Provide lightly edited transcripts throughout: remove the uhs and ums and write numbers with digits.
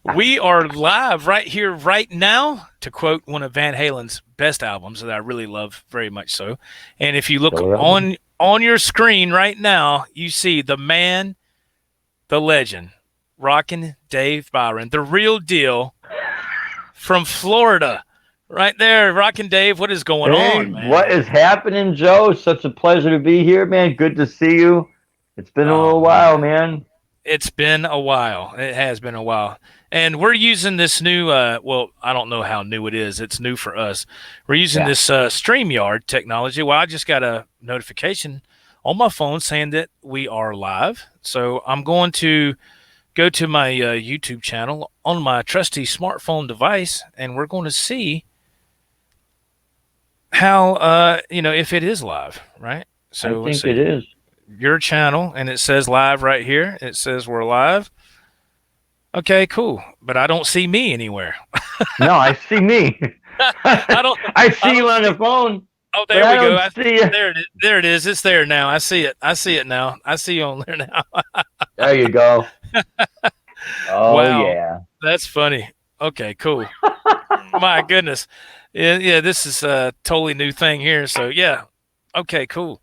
We are live right here, right now, to quote one of Van Halen's best albums that I really love very much so. And if you look Killer album. on your screen right now, you see the man, the legend, Rockin' Dave Byron, the real deal from Florida. Right there, Rockin' Dave, what is going Hey, on, what man? is happening, Joe? Such a pleasure to be here, man. Good to see you. It's been a Oh little while, man. man. It's been a while. It has been a while. And we're using this new, well, I don't know how new it is. It's new for us. We're using Yeah. this StreamYard technology. Well, I just got a notification on my phone saying that we are live. So I'm going to go to my YouTube channel on my trusty smartphone device, and we're going to see how, if it is live, right? I So let's think it see. is. Your channel, and it says live right here. It says we're live. Okay, cool. But I don't see me anywhere. No, I see me. I don't. I I see you don't on see. the phone, Oh, but there I we go. don't see you. There it is. There it is. It's there now. I see it. I see it now. I see you on there now. There you go. Oh, Wow, yeah. that's funny. Okay, cool. My goodness. Yeah, yeah. This is a totally new thing here. So yeah. Okay, cool.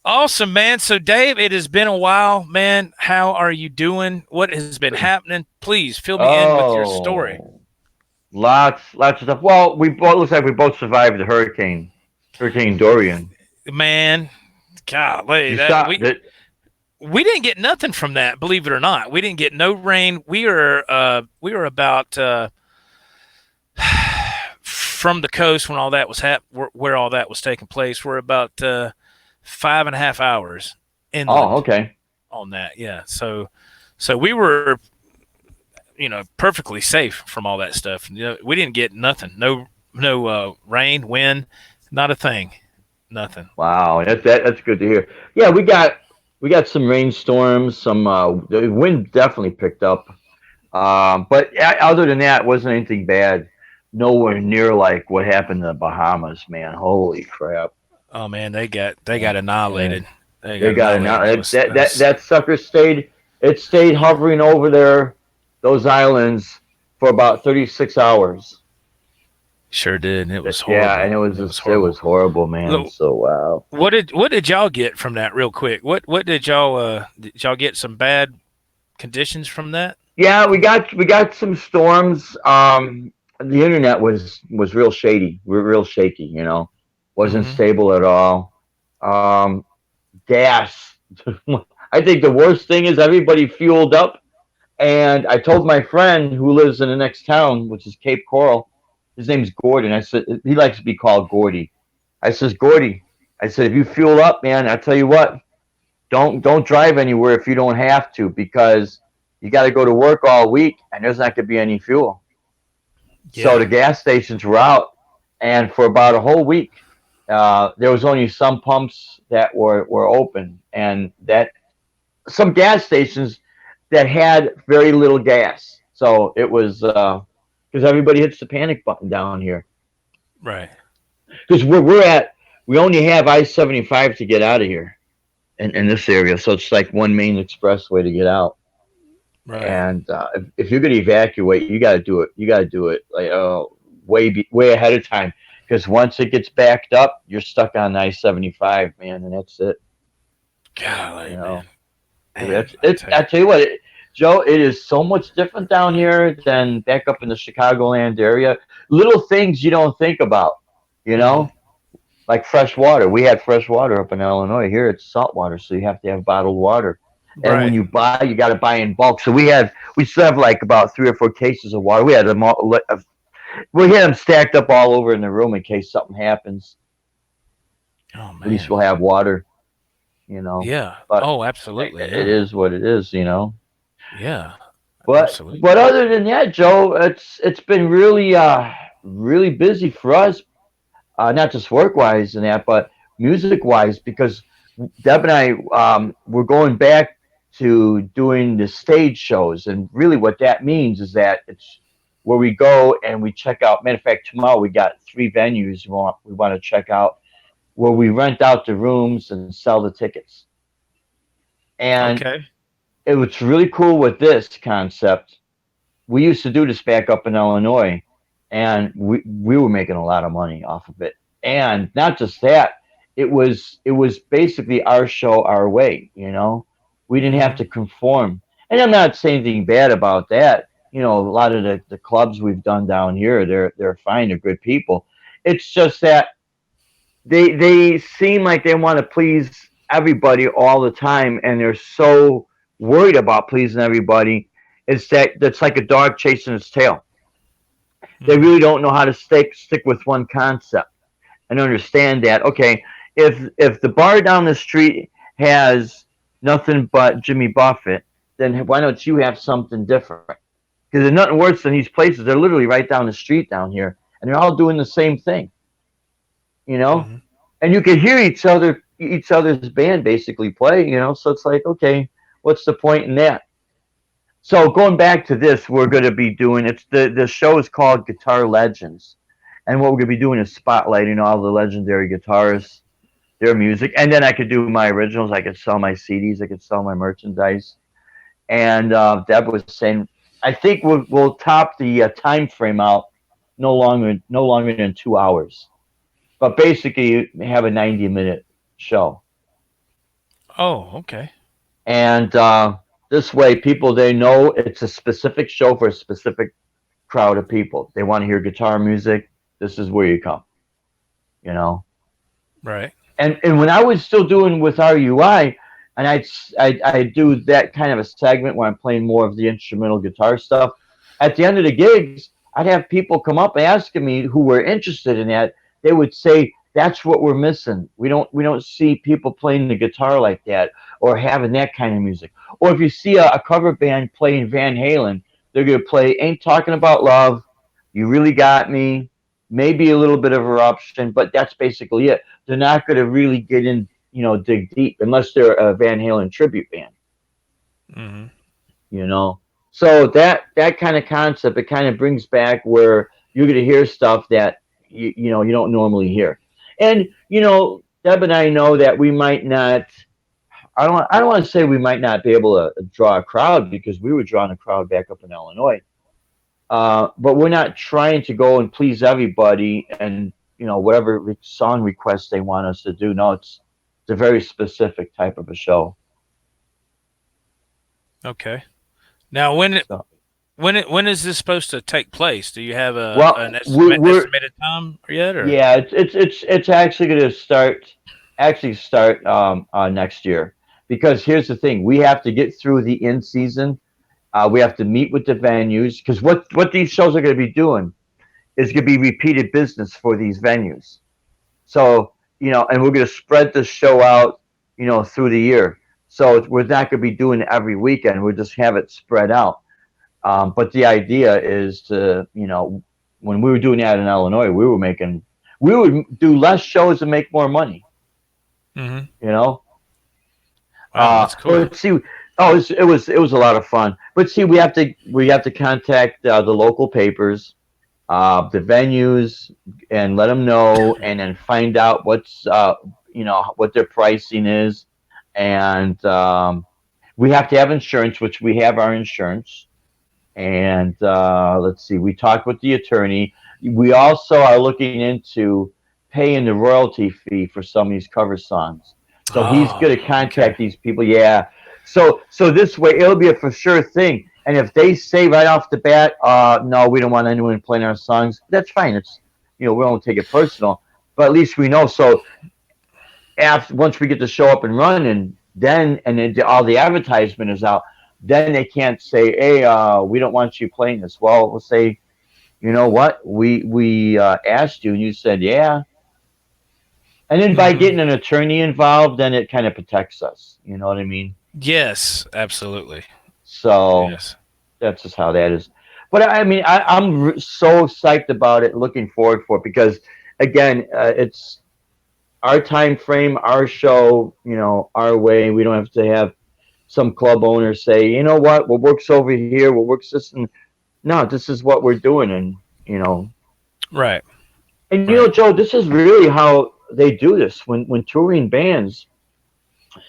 Awesome, man. So Dave, it has been a while, man. How are you doing? What has been happening? Please fill me in with your story, Oh, lots of stuff. Well, we both looks like we both survived the Hurricane Dorian. man. Golly, You that saw that? we didn't get nothing from that. Believe it or not, we didn't get no rain. We were about from the coast when all that was where all that was taking place. We're about 5.5 hours Oh, inland okay. on that. Yeah, so we were perfectly safe from all that stuff. We didn't get nothing. No rain, wind, not a thing. Nothing. Wow, that's good to hear. Yeah, we got some rainstorms. The wind definitely picked up. But other than that, it wasn't anything bad. Nowhere near like what happened in the Bahamas, man. Holy crap! Oh man, they got Yeah, annihilated. They they got got it now. annihilated. That That, was that that that was that sucker stayed. It stayed hovering over there, those islands, for about 36 hours. Sure did. It was Yeah, horrible. and it was It was just it horrible. was horrible, man. Look, So wow. what did y'all get from that real quick? What did y'all get some bad conditions from that? Yeah, we got some storms. The internet was real shady, real shaky. Wasn't Mm-hmm. stable at all. Um, Gas. I think the worst thing is everybody fueled up, and I told my friend who lives in the next town, which is Cape Coral. His name's Gordon. I said he likes to be called Gordy. I says Gordy. I said if you fuel up, man, I tell you what, don't drive anywhere if you don't have to because you got to go to work all week and there's not going to be any fuel. So Yeah. the gas stations were out, and for about a whole week, there was only some pumps that were open, and that some gas stations that had very little gas. So it was because everybody hits the panic button down here Right. because where we're at, we only have I-75 to get out of here in this area, so it's like one main expressway to get out. Right. And if you're going to evacuate, you got to do it. You got to do it like way ahead of time because once it gets backed up, you're stuck on I-75, man, and that's it. You Golly, man. know, Man, I it. tell you. I tell you what, Joe, it is so much different down here than back up in the Chicagoland area. Little things you don't think about, you Mm-hmm. know, like fresh water. We had fresh water up in Illinois. Here it's salt water, so you have to have bottled water. And when Right. you buy, you got to buy in bulk. So we still have like about 3 or 4 cases of water. We had them stacked up all over in the room in case something happens. Oh At least man. we'll have water. Yeah. But Oh, absolutely. it Yeah. is what it is. Yeah. But Absolutely. other than that, Joe, it's been really busy for us, not just work wise and that, but music wise, because Deb and I we're going back to doing the stage shows, and really what that means is that it's where we go and we check out. Matter of fact, tomorrow we got 3 venues we want to check out where we rent out the rooms and sell the tickets. And Okay. it was really cool with this concept. we used to do this back up in Illinois, and we were making a lot of money off of it. And not just that, it was basically our show, our way. We didn't have Mm-hmm. to conform. And I'm not saying anything bad about that. A lot of the clubs we've done down here, they're fine, they're good people. It's just that they seem like they want to please everybody all the time, and they're so worried about pleasing everybody. It's that's like a dog chasing its tail. They Mm-hmm. really don't know how to stick with one concept and understand that. Okay, if the bar down the street has nothing but Jimmy Buffett, then why don't you have something different? Because there's nothing worse than these places. They're literally right down the street down here, and they're all doing the same thing. You know, Mm-hmm. and you can hear each other's band basically play. So it's like, okay, what's the point in that? So going back to this, we're going to be doing the show is called Guitar Legends, and what we're going to be doing is spotlighting all the legendary guitarists, their music, and then I could do my originals. I could sell my CDs. I could sell my merchandise. And Deb was saying, I think we'll top the time frame out no longer than 2 hours, but basically have a 90-minute show. Oh, okay. And this way, people, they know it's a specific show for a specific crowd of people. They want to hear guitar music. This is where you come. You know. Right. And when I was still doing with RUI, and I do that kind of a segment where I'm playing more of the instrumental guitar stuff. At the end of the gigs, I'd have people come up asking me who were interested in that. They would say, "That's what we're missing. We don't see people playing the guitar like that, or having that kind of music. Or if you see a cover band playing Van Halen, they're gonna play 'Ain't Talking About Love,' 'You Really Got Me,' maybe a little bit of Eruption, but that's basically it. They're not gonna really get in, dig deep unless they're a Van Halen tribute band, Mm-hmm. you know. So that kind of concept, it kind of brings back where you're gonna hear stuff that you don't normally hear. And Deb and I know that we might not. I don't want to say we might not be able to draw a crowd because we were drawing a crowd back up in Illinois. But we're not trying to go and please everybody and whatever song request they want us to do. No, it's a very specific type of a show. Okay. Now, So, when is this supposed to take place? Do you have a well, an we're estimated time yet, or? yeah, it's actually going to start next year, because here's the thing: we have to get through the in season. We have to meet with the venues, because what these shows are going to be doing is going to be repeated business for these venues. So, and we're going to spread the show out, through the year. So we're not going to be doing it every weekend. We'll just have it spread out. But the idea is to, when we were doing that in Illinois, we would do less shows and make more money, Mm-hmm. you know? Wow, that's cool. But see, it was a lot of fun. But see, we have to contact the local papers, the venues, and let them know, and then find out what their pricing is, and we have to have insurance, which we have our insurance. And let's see, we talked with the attorney. We also are looking into paying the royalty fee for some of these cover songs. So he's going to Oh, contact okay. these people. Yeah. So this way it'll be a for sure thing. And if they say right off the bat, no, we don't want anyone playing our songs, that's fine. It's we don't take it personal, but at least we know. So after once we get the show up and running, then all the advertisement is out. Then they can't say, "Hey, we don't want you playing this." Well, we'll say, "You know what? We asked you, and you said yeah." And then by Mm-hmm. getting an attorney involved, then it kind of protects us. You know what I mean? Yes, absolutely. So Yes. that's just how that is. But I mean, I'm so psyched about it, looking forward for it, because again, it's our time frame, our show, our way. We don't have to have some club owner say, "You know what works over here, what works this," and no, this is what we're doing. And you know Right. and Right. Joe, this is really how they do this when touring bands.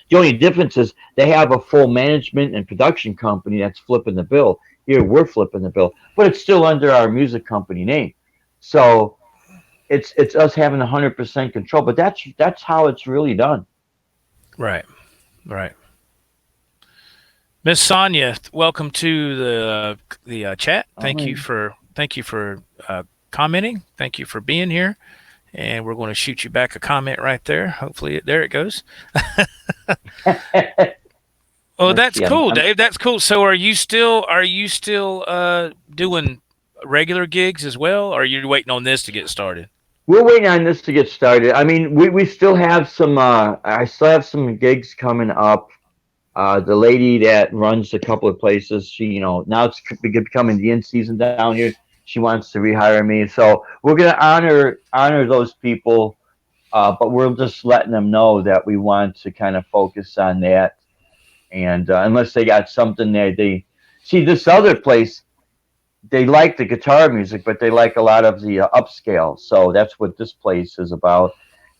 The only difference is they have a full management and production company that's flipping the bill. here we're flipping the bill, but it's still under our music company name. So it's us having 100% control. But that's how it's really done. Right. Right. Miss Sonia, welcome to the chat. Oh, Thank you for commenting. Thank you for being here. And we're going to shoot you back a comment right there. Hopefully, there it goes. Oh, let's that's see. cool, Dave. That's cool. So, are you still doing regular gigs as well, or are you waiting on this to get started? We're waiting on this to get started. I mean, we still have some. I still have some gigs coming up. The lady that runs a couple of places, she, now it's becoming the in season down here. She wants to rehire me, so we're gonna honor those people. But we're just letting them know that we want to kind of focus on that. And unless they got something there, they see this other place. They like the guitar music, but they like a lot of the upscale. So that's what this place is about.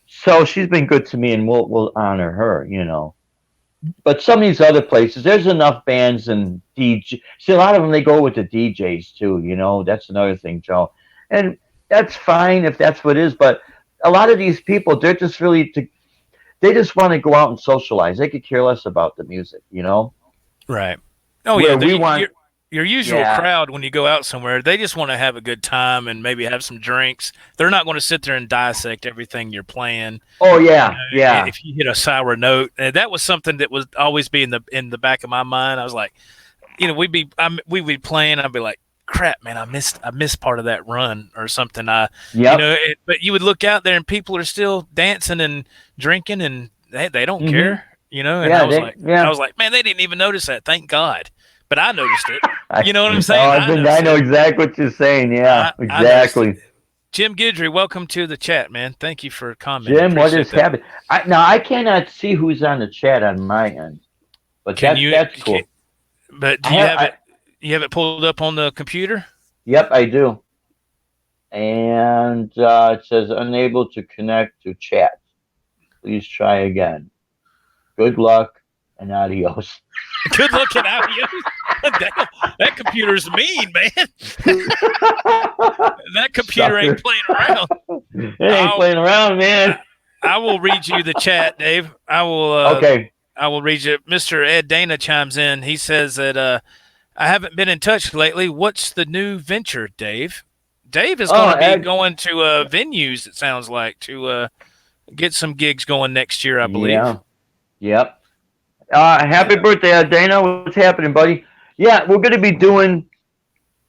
So she's been good to me, and we'll honor her. But some of these other places, there's enough bands and DJ. See, a lot of them they go with the DJs too. That's another thing, Joe, and that's fine if that's what it is. But a lot of these people, they're just they just want to go out and socialize. They could care less about the music. Right. Oh yeah. Where we want, Your usual yeah. crowd when you go out somewhere, they just want to have a good time and maybe have some drinks. They're not going to sit there and dissect everything you're playing. Oh yeah, yeah. If you hit a sour note, and that was something that was always be in the back of my mind. I was like, we'd be playing. I'd be like, crap, man, I missed part of that run or something. Yep. But you would look out there and people are still dancing and drinking and they don't Mhm. care. And Yeah, I was like, man, they didn't even notice that. Thank God. But I noticed it. I, You know what I'm oh, saying? I know exactly what you're saying. Yeah, I noticed it. exactly. Jim Guidry, welcome to the chat, man. Thank you for commenting. Jim, what Appreciate is that. happening? Now I cannot see who's on the chat on my end, but Can that's cool. But do I you have, have I, it? You have it pulled up on the computer? yep, I do. And it says unable to connect to chat. Please try again. Good luck and adios. Good looking out, you. Damn, that computer's mean, man. That computer ain't playing around. It ain't playing around, man. I will read you the chat, Dave. I will. Okay. I will read you. Mr. Ed Dana chimes in. He says that I haven't been in touch lately. What's the new venture, Dave? Dave is going to be Ed, going to venues. It sounds like to get some gigs going next year, I believe. yeah. Yep. Happy birthday, Dana. What's happening, buddy? Yeah, we're going to be doing.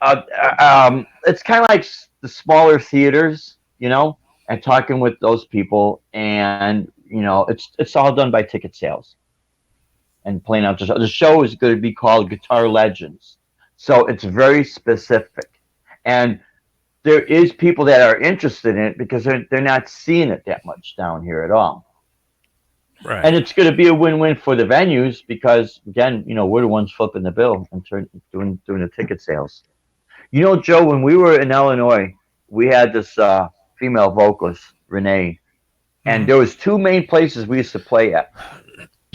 It's kind of like the smaller theaters, and talking with those people, and it's all done by ticket sales and playing out the show. The show is going to be called Guitar Legends, so it's very specific, and there is people that are interested in it because they're not seeing it that much down here at all. Right. And it's going to be a win-win for the venues because, again, we're the ones flipping the bill and doing the ticket sales. Joe, when we were in Illinois, we had this female vocalist, Renee, and there was two main places we used to play at.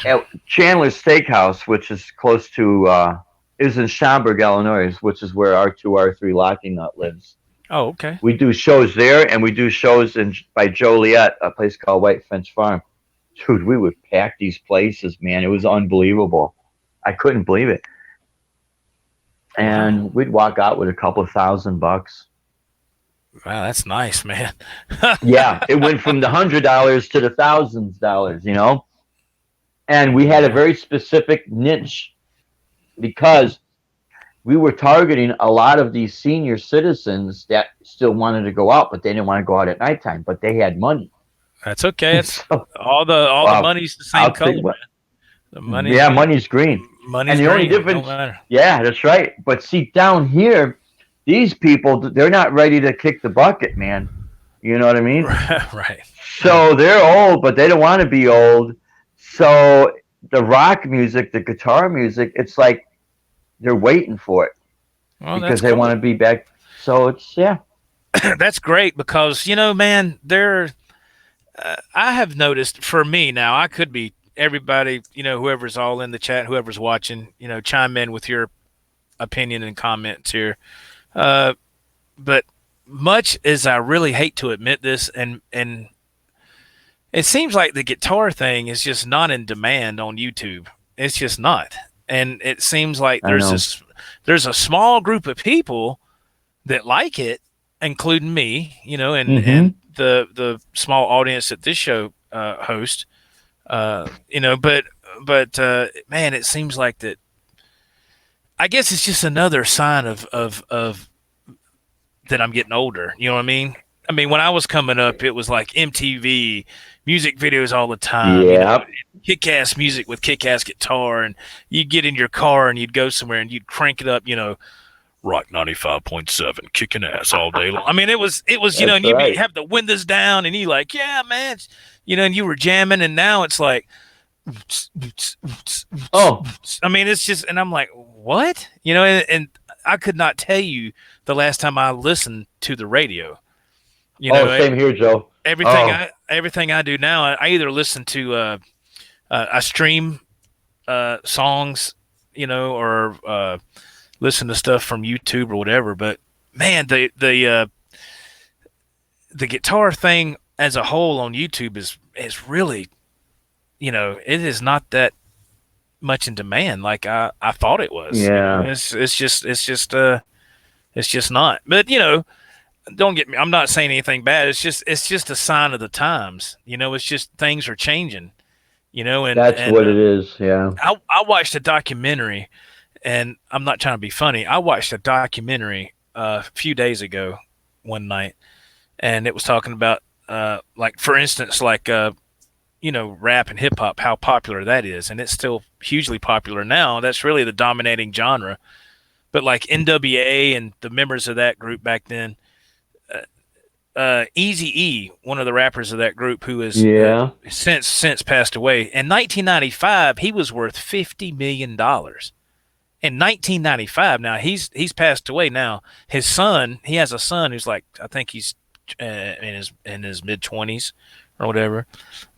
At Chandler's Steakhouse, which is close to, is in Schaumburg, Illinois, which is where R2R3 Lockingnut lives. Oh, okay. We do shows there, and we do shows by Joliet, a place called White Fence Farm. Dude, we would pack these places, man. It was unbelievable. I couldn't believe it. And we'd walk out with a couple of $1,000. Wow, that's nice, man. Yeah, it went from the $100 to the $1,000s. And we had a very specific niche because we were targeting a lot of these senior citizens that still wanted to go out, but they didn't want to go out at nighttime, but they had money. That's okay. It's all the money's the same color. Man. The money's green. Money's and the green. only difference, yeah, that's right. But see, down here, these people, they're not ready to kick the bucket, man. You know what I mean? Right. So they're old, but they don't want to be old. So the rock music, the guitar music, it's like they're waiting for it because they want to be back. So it's, yeah. That's great because, man, I have noticed for me now, I could be everybody, whoever's all in the chat, whoever's watching, chime in with your opinion and comments here. Uh, but much as I really hate to admit this, and it seems like the guitar thing is just not in demand on YouTube. It's just not, and it seems like I know. there's a small group of people that like it, including me, Mm-hmm. and the small audience that this show hosts, but man, it seems like that. I guess it's just another sign of that I'm getting older. You know what I mean? I mean, when I was coming up, it was like MTV music videos all the time. Yeah. Kick-ass music with kick-ass guitar, and you'd get in your car and you'd go somewhere and you'd crank it up. Rock 95.7, kicking ass all day long. I mean, it was, That's and right. have the windows down, and you like, yeah, man, and you were jamming, and now it's like, Oh, I mean, it's just, and I'm like, what? And I could not tell you the last time I listened to the radio. You oh, know, same here, Joe. everything Oh, I do now, I either listen to I stream songs, or listen to stuff from YouTube or whatever. But man, the guitar thing as a whole on YouTube is really, it is not that much in demand like I thought it was. yeah. It's just not. But don't get me. I'm not saying anything bad. It's just a sign of the times. It's just things are changing. And That's what it is. Yeah. I watched a documentary, and I'm not trying to be funny. I watched a documentary a few days ago, one night, and it was talking about like, for instance, like rap and hip hop, how popular that is, and it's still hugely popular now. That's really the dominating genre. But like NWA and the members of that group back then, Easy E, one of the rappers of that group, who has Yeah. since passed away. In 1995, he was worth $50 million. In 1995, now he's passed away. Now he has a son who's like, I think he's in his mid 20s or whatever.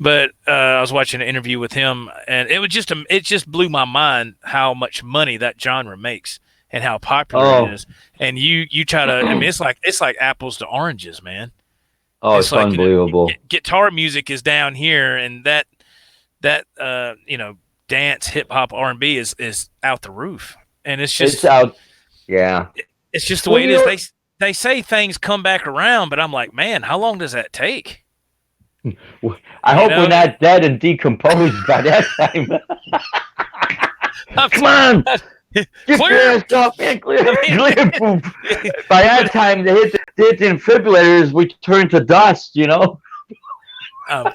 But I was watching an interview with him, and it just blew my mind how much money that genre makes and how popular it Oh, is. And you try to, I mean, it's like apples to oranges, man. oh, It's it's like, unbelievable. guitar music is down here, and that dance, hip hop, R&B is out the roof, and It's out. Yeah. it's just the Well, way it is. They say things come back around, but I'm like, man, how long does that take? I You hope we're know, not dead and decomposed by that time. I'm Come on, get your clear. ass up, man. Clear, I mean, clear. By that but time, they hit the defibrillators. We turn to dust. I'm,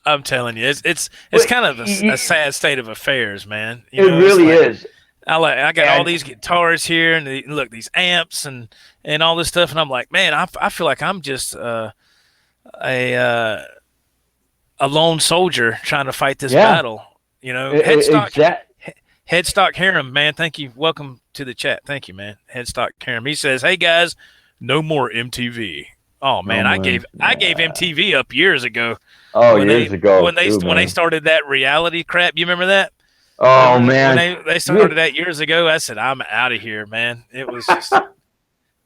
I'm telling you, it's But kind of a sad state of affairs, man. it It's really like is. I got all And these guitars here, and look, these amps and all this stuff, and I'm like, man, I feel like I'm just a a lone soldier trying to fight this yeah, battle. Headstock exact. Headstock Harem, man. Thank you. Welcome to the chat. Thank you, man. Headstock Harem. He says, "Hey guys, no more MTV." Oh No man, I more. gave I gave Yeah. MTV up years ago Oh, when years they ago when they too, when they man. started that reality crap. You remember that? Oh When man. they started You- that years ago, I said, "I'm out of here, man." It was just,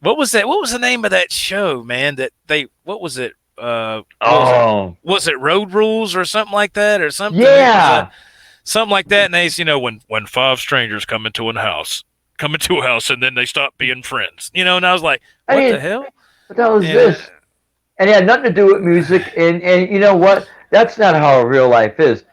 what was that? What was the name of that show, man? What was it? oh Was it Road Rules or something like that, or something? It was yeah. something like that. And they, when five strangers come into a house, and then they stop being friends. And I was like, I what the mean, hell? what the hell is Yeah. this? And it had nothing to do with music. And you know what? That's not how real life is.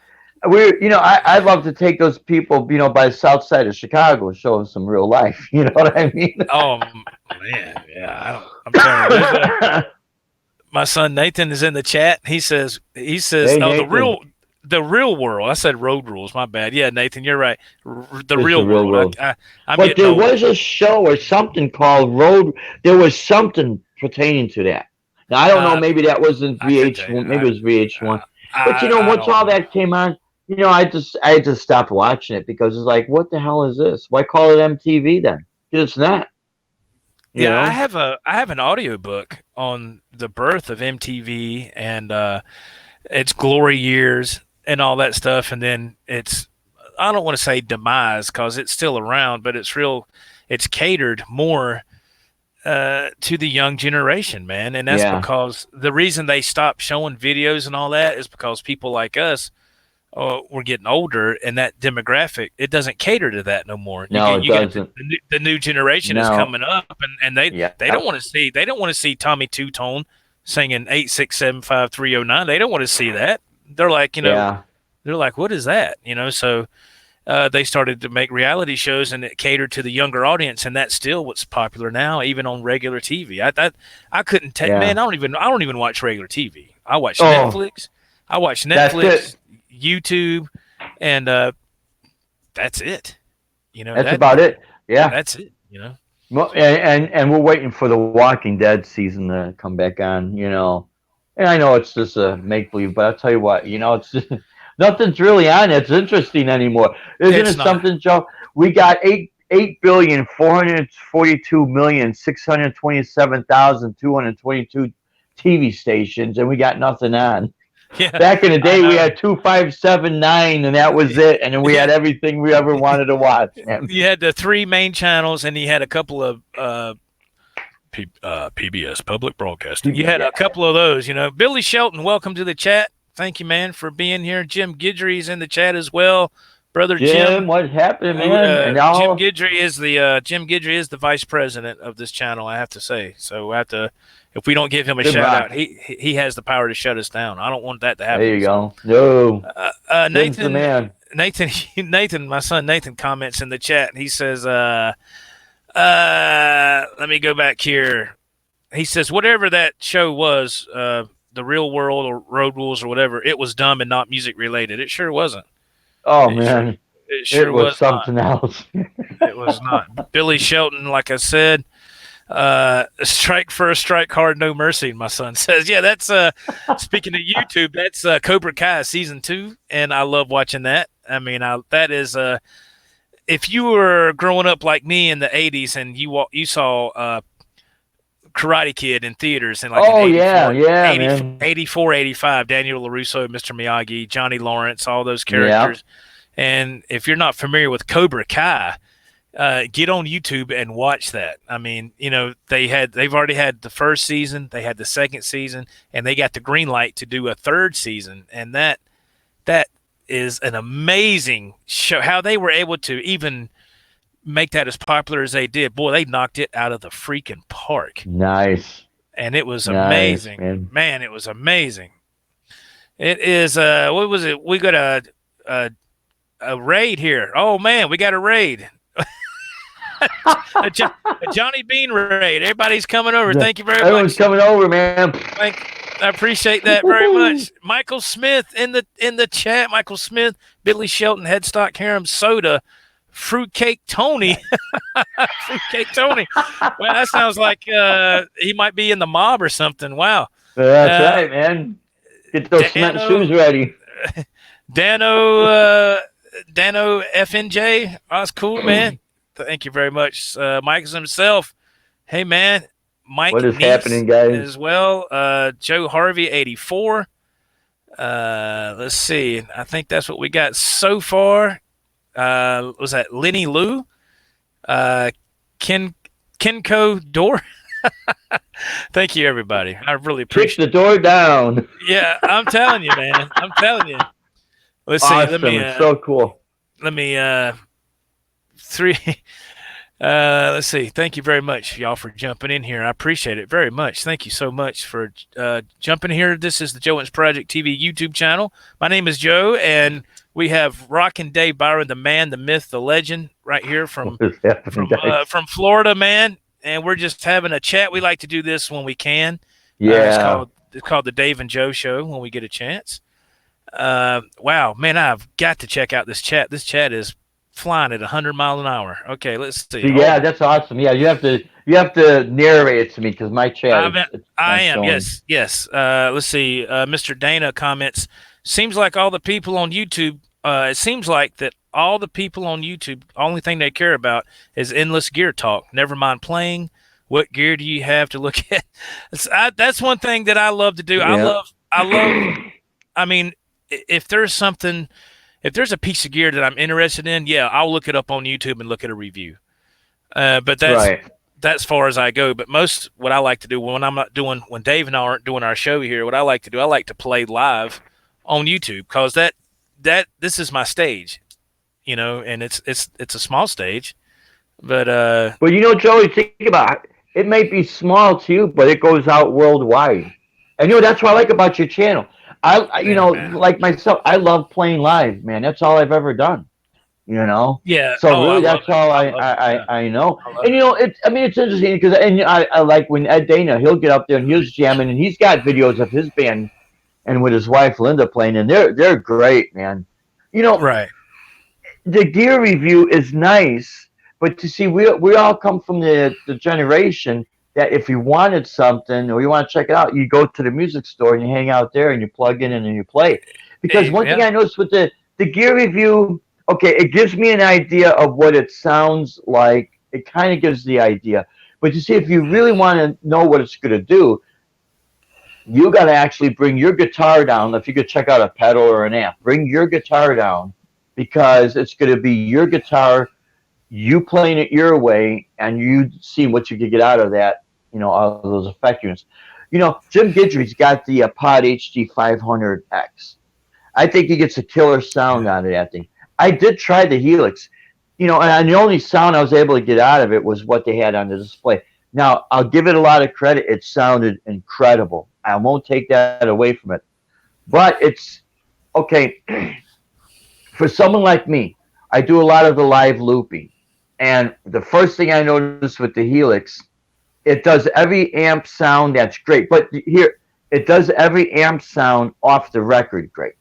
I'd love to take those people, by the south side of Chicago and show them some real life. You know what I mean? Oh man, yeah. I'm telling you, there's my son Nathan is in the chat. He says, Hey, oh, Nathan, the real world. I said Road Rules. My bad. Yeah, Nathan, you're right. The it's the real real world. world. I'm But getting there old. was a show or something called Road. There was something pertaining to that. Now I don't know. Uh, Maybe that wasn't I could tell you. VH1. Maybe it was VH1. But I once don't all know. that came on, I just stopped watching it because it's like, what the hell is this? Why call it MTV then? 'Cause it's not. You Yeah, I know. have an audiobook on the birth of MTV and its glory years and all that stuff, and then I don't want to say demise because it's still around, but it's catered more to the young generation, man. And that's because the reason they stopped showing videos and all that is because people like us, we're getting older, and that demographic, it doesn't cater to that no more. No, you got doesn't. The new generation is coming up, and they don't want to see Tommy Two Tone singing 8675309. They don't want to see that. They're like, they're like, what is that? So they started to make reality shows, and it catered to the younger audience, and that's still what's popular now, even on regular TV. I couldn't take, man. I don't even watch regular TV. I watch Netflix. I watch Netflix, YouTube, and that's it. That's about it. Yeah, that's it. Well, and we're waiting for the Walking Dead season to come back on. And I know it's just a make believe, but I'll tell you what, it's just, nothing's really on. It's interesting anymore, isn't it? Something, Joe? We got 8,442,627,222 TV stations, and we got nothing on. Yeah, back in the day, we had 2579, and that was it. And then we had everything we ever wanted to watch. You had the 3 main channels, and you had a couple of PBS, Public Broadcasting. You had a couple of those. Billy Shelton, welcome to the chat. Thank you, man, for being here. Jim Guidry's in the chat as well. Brother Jim, what happened, man? Jim Guidry is the vice president of this channel, I have to say. So we have to. If we don't give him a shout out, he has the power to shut us down. I don't want that to happen. There you go. No. Nathan, the man. Nathan, my son Nathan comments in the chat. He says, let me go back here. He says, whatever that show was, The Real World or Road Rules or whatever, it was dumb and not music related. It sure wasn't. Oh, man. It sure was something else. It was not. Billy Shelton, like I said, strike first, strike hard, no mercy, my son says. Yeah, that's speaking of YouTube, that's Cobra Kai season 2, and I love watching that. I mean, that is if you were growing up like me in the 80s and you saw Karate Kid in theaters in like 84, 85, Daniel LaRusso, Mr. Miyagi, Johnny Lawrence, all those characters. And if you're not familiar with Cobra Kai, get on YouTube and watch that. I mean, they've already had the first season, they had the second season, and they got the green light to do a third season. And that is an amazing show. How they were able to even make that as popular as they did. Boy, they knocked it out of the freaking park. Nice. And it was amazing. Man, it was amazing. It is what was it? We got a raid here. Oh man, we got a raid. a Johnny Bean raid. Everybody's coming over. Thank you very much. Everyone's coming over, man. I appreciate that very much. Michael Smith in the chat. Michael Smith, Billy Shelton, Headstock Harem Soda, Fruitcake Tony. Fruitcake Tony. Well, that sounds like he might be in the mob or something. Wow. That's right, man. Get those cement shoes ready. Dano FNJ. Oh, that's cool, man. Thank you very much. Mike's himself. Hey, man. Mike. What is happening, guys? As well. Joe Harvey, 84. Let's see. I think that's what we got so far. Was that Lenny Lou? Kenko Door? Thank you, everybody. I really appreciate it. Kick the door down. Yeah, I'm telling you, man. I'm telling you. Let's see. Awesome. It's so cool. Let me let's see. Thank you very much, y'all, for jumping in here. I appreciate it very much. Thank you so much for jumping here. This is the Joe Wentz Project TV YouTube channel. My name is Joe, and we have Rockin' Dave Byron, the man, the myth, the legend, right here from Florida, man. And we're just having a chat. We like to do this when we can. Yeah. It's called the Dave and Joe Show when we get a chance. Wow, man, I've got to check out this chat. This chat is flying at 100 miles an hour. Okay, let's see. Yeah, that's awesome. Yeah, you have to narrate it to me because my chat. I am. Yes. Let's see. Mr. Dana comments. Seems like all the people on YouTube. It seems like that all the people on YouTube, only thing they care about is endless gear talk. Never mind playing. What gear do you have to look at? That's one thing that I love to do. Yeah. I love. I mean, if there's a piece of gear that I'm interested in, yeah, I'll look it up on YouTube and look at a review. But Right. that's far as I go. But most what I like to do when Dave and I aren't doing our show here, what I like to do, I like to play live on YouTube because this is my stage, and it's a small stage, but But Joey, think about it. It may be small to you, but it goes out worldwide. And that's what I like about your channel. yeah, man, Like myself, I love playing live, man. That's all I've ever done. yeah. So Oh, I really, love that's it. all I love it. Yeah, I know. I love And it. I mean, it's interesting because, and I like when Ed Dana, he'll get up there and he's jamming, and he's got videos of his band and with his wife Linda playing, and they're great, man. You know, Right. the gear review is nice, but to see, we all come from the generation that if you wanted something or you want to check it out, you go to the music store and you hang out there and you plug in and then you play. Because one thing Yeah. I noticed with the gear review, okay, it gives me an idea of what it sounds like. It kind of gives the idea, but you see, if you really want to know what it's going to do, you got to actually bring your guitar down. If you could check out a pedal or an amp, bring your guitar down because it's going to be your guitar, you playing it your way, and you see what you could get out of that. All of those effect units. Jim Guidry's got the Pod HD 500X. I think he gets a killer sound Yeah. out of that thing. I did try the Helix, and the only sound I was able to get out of it was what they had on the display. Now, I'll give it a lot of credit. It sounded incredible. I won't take that away from it. But it's okay. For someone like me, I do a lot of the live looping. And the first thing I noticed with the Helix, it does every amp sound that's great. But here, it does every amp sound off the record great.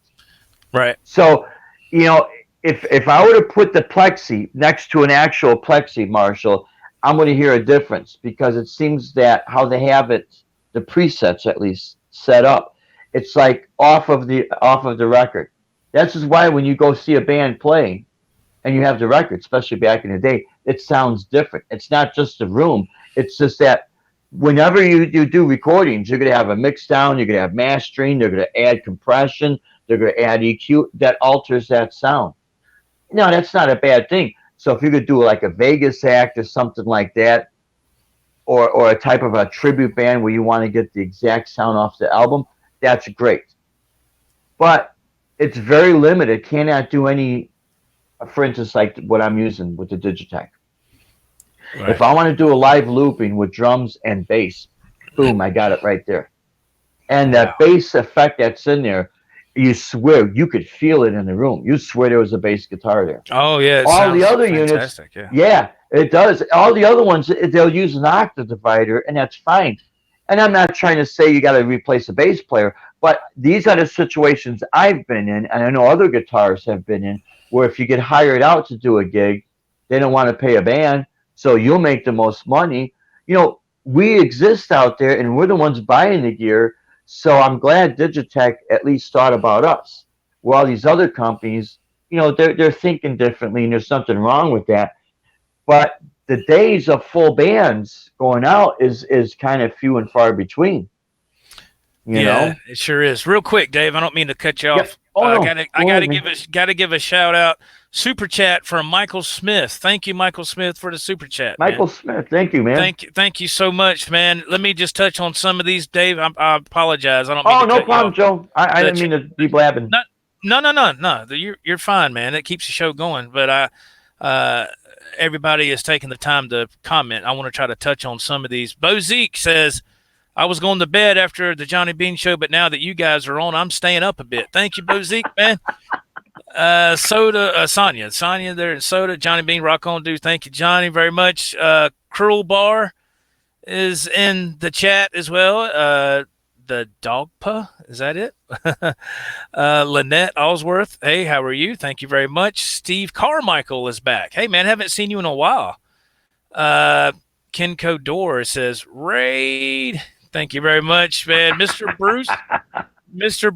Right. So, if I were to put the plexi next to an actual plexi, Marshall, I'm going to hear a difference because it seems that how they have it, the presets at least set up, it's like off of the record. That's just why when you go see a band play and you have the record, especially back in the day, it sounds different. It's not just the room. It's just that whenever you do recordings, you're going to have a mix down, you're going to have mastering, they're going to add compression, they're going to add EQ that alters that sound. No, that's not a bad thing. So if you could do like a Vegas act or something like that, or a type of a tribute band where you want to get the exact sound off the album, that's great. But it's very limited. Cannot do any, for instance, like what I'm using with the Digitech. If Right. I want to do a live looping with drums and bass, boom, I got it right there. And Wow. that bass effect that's in there, you swear you could feel it in the room. You swear there was a bass guitar there. Oh yeah, it All the sounds other units, fantastic. Yeah. yeah, it does. All the other ones, they'll use an octave divider, and that's fine. And I'm not trying to say you got to replace a bass player, but these are the situations I've been in, and I know other guitarists have been in, where if you get hired out to do a gig, they don't want to pay a band, so you'll make the most money. We exist out there, and we're the ones buying the gear. So I'm glad Digitech at least thought about us. Where all these other companies, they're thinking differently, and there's something wrong with that. But the days of full bands going out is kind of few and far between. You Yeah, know. it sure is. Real quick, Dave, I don't mean to cut you Yep. off. Oh I no. gotta I Go gotta ahead, give man. a shout out. Super chat from Michael Smith. Thank you, Michael Smith, for the super chat, man. Michael Smith. Thank you, man. Thank you so much, man. Let me just touch on some of these, Dave. I apologize. I don't mean Oh, to no cut you problem, off. Joe. I The didn't ch- mean to be blabbing. no, no. You're fine, man. It keeps the show going. But everybody is taking the time to comment. I want to try to touch on some of these. Bo Zeke says, I was going to bed after the Johnny Bean show, but now that you guys are on, I'm staying up a bit. Thank you, Bo Zeke, man. Sonia there in Soda. Johnny Bean, rock on, dude. Thank you, Johnny, very much. Cruel Bar is in the chat as well. The Dogpa, is that it? Lynette Allsworth, hey, how are you? Thank you very much. Steve Carmichael is back. Hey, man, haven't seen you in a while. Kenko Dor says, Raid. Thank you very much, man. Mr. Bruce, Mr.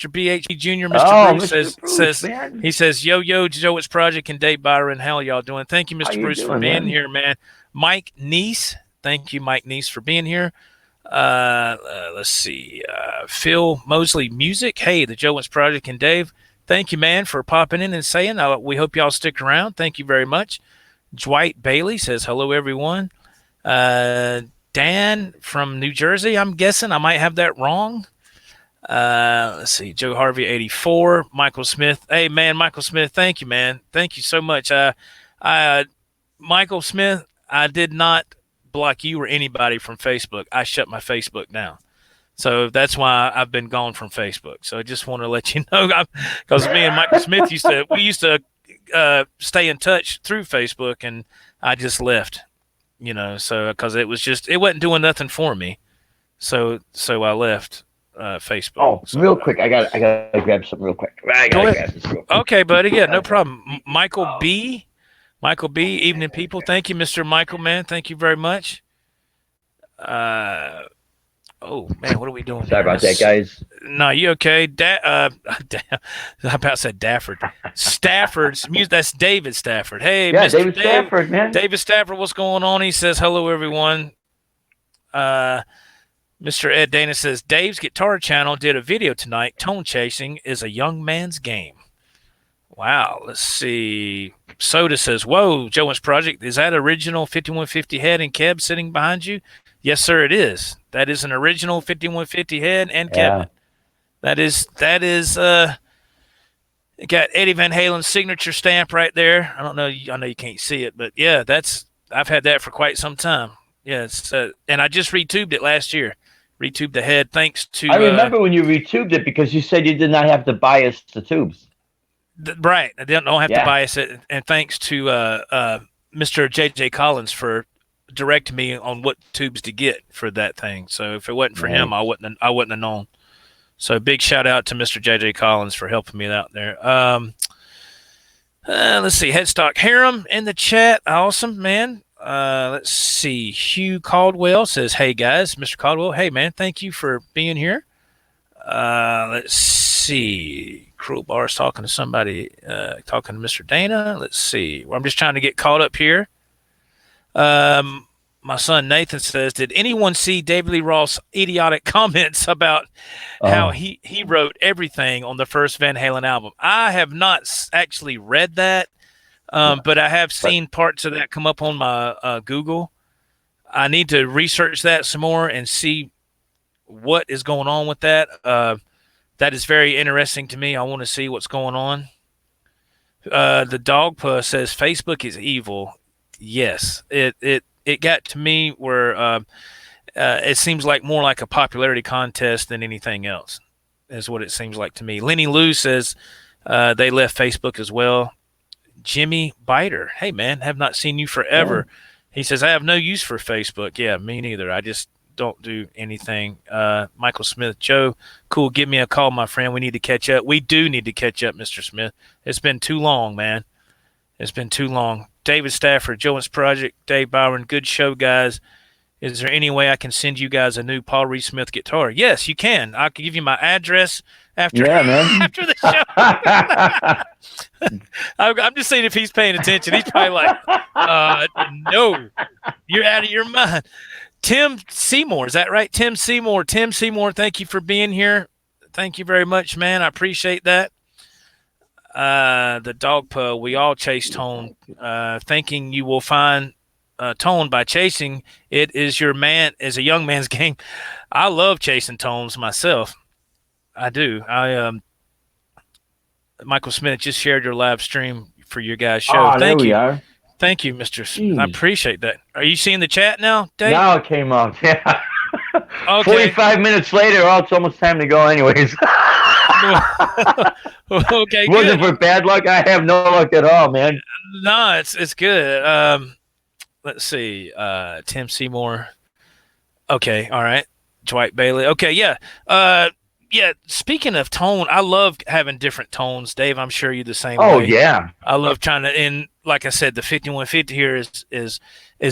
BHE Jr., Mr. Oh, Bruce Mr. says Bruce, man. he says, Yo, Joe, it's Project and Dave Byron. How y'all doing? Thank you, How Mr. you Bruce, for doing, being man? here, man. Mike Neese, thank you, Mike Neese, for being here. Let's see. Phil Mosley Music. Hey, the Joe Wentz Project and Dave. Thank you, man, for popping in and saying. We hope y'all stick around. Thank you very much. Dwight Bailey says hello, everyone. Dan from New Jersey, I'm guessing. I might have that wrong. Let's see. Joe Harvey, 84. Michael Smith. Hey, man, Michael Smith, thank you, man. Thank you so much. Michael Smith, I did not block you or anybody from Facebook. I shut my Facebook down. So that's why I've been gone from Facebook. So I just want to let you know, because me and Michael Smith used to stay in touch through Facebook, and I just left, so because it wasn't doing nothing for me. So I left Facebook. Oh, so, real quick, I gotta grab something real quick. I gotta grab this real quick. Okay, buddy. Yeah, no problem. Michael B. Evening people. Thank you, Mr. Michael, man. Thank you very much. Oh man, what are we doing? Sorry about that, guys. No, you okay? I about said Dafford. Stafford's music. That's David Stafford. Hey, yeah, Mr. David Stafford, man. David Stafford, what's going on? He says hello, everyone. Mr. Ed Dana says Dave's Guitar Channel did a video tonight. Tone chasing is a young man's game. Wow. Let's see. Soda says, "Whoa, Joan's Project, is that original 5150 head and cab sitting behind you?" Yes, sir, it is. That is an original 5150 head and cabinet. That is it got Eddie Van Halen's signature stamp right there. I know you can't see it, but yeah, I've had that for quite some time. Yeah, and I just retubed it last year. Retubed the head thanks to I remember when you retubed it because you said you did not have to bias the tubes. Right. I don't have to bias it, and thanks to Mr. J.J. Collins for directing me on what tubes to get for that thing. So if it wasn't for him, I wouldn't have known. So big shout out to Mr. J.J. Collins for helping me out there. Let's see. Headstock Harem in the chat. Awesome, man. Let's see. Hugh Caldwell says, "Hey guys, Mr. Caldwell. Hey man, thank you for being here." Let's see. Cruel Bar's talking to somebody, talking to Mr. Dana. Let's see. Well, I'm just trying to get caught up here. My son Nathan says, "Did anyone see David Lee Roth's idiotic comments about how he wrote everything on the first Van Halen album?" I have not actually read that, but I have seen parts of that come up on my Google. I need to research that some more and see what is going on with that. That is very interesting to me. I want to see what's going on. The dog puss says Facebook is evil. Yes, it got to me where it seems like more like a popularity contest than anything else, is what it seems like to me. Lenny Lou says they left Facebook as well. Jimmy Biter, hey man, have not seen you forever. He says, "I have no use for Facebook." Yeah, me neither. I just don't do anything. Michael Smith, Joe, cool. Give me a call, my friend. We need to catch up. We do need to catch up, Mr. Smith. It's been too long, man. It's been too long. David Stafford, Joan's Project, Dave Byron, good show, guys. Is there any way I can send you guys a new Paul Reed Smith guitar? Yes, you can. I can give you my address after, after the show. I'm just saying if he's paying attention. He's probably like, no, you're out of your mind. Tim Seymour, is that right? Tim Seymour, thank you for being here. Thank you very much, man. I appreciate that. The dog pull, we all chase tone, thinking you will find tone by chasing it is a young man's game. I love chasing tones myself. I do. Michael Smith just shared your live stream for your guys' show. Thank you. Are. Thank you, Mr. Smith. I appreciate that. Are you seeing the chat now, Dave? Now it came up. Yeah. Okay. 45 minutes later, it's almost time to go anyways. Okay, wasn't for bad luck. I have no luck at all, man. No, it's good. Let's see. Tim Seymour. Okay, all right. Dwight Bailey. Okay, yeah. Yeah, speaking of tone, I love having different tones, Dave. I'm sure you're the same way. Oh, yeah. I love trying to, and like I said, the 5150 here is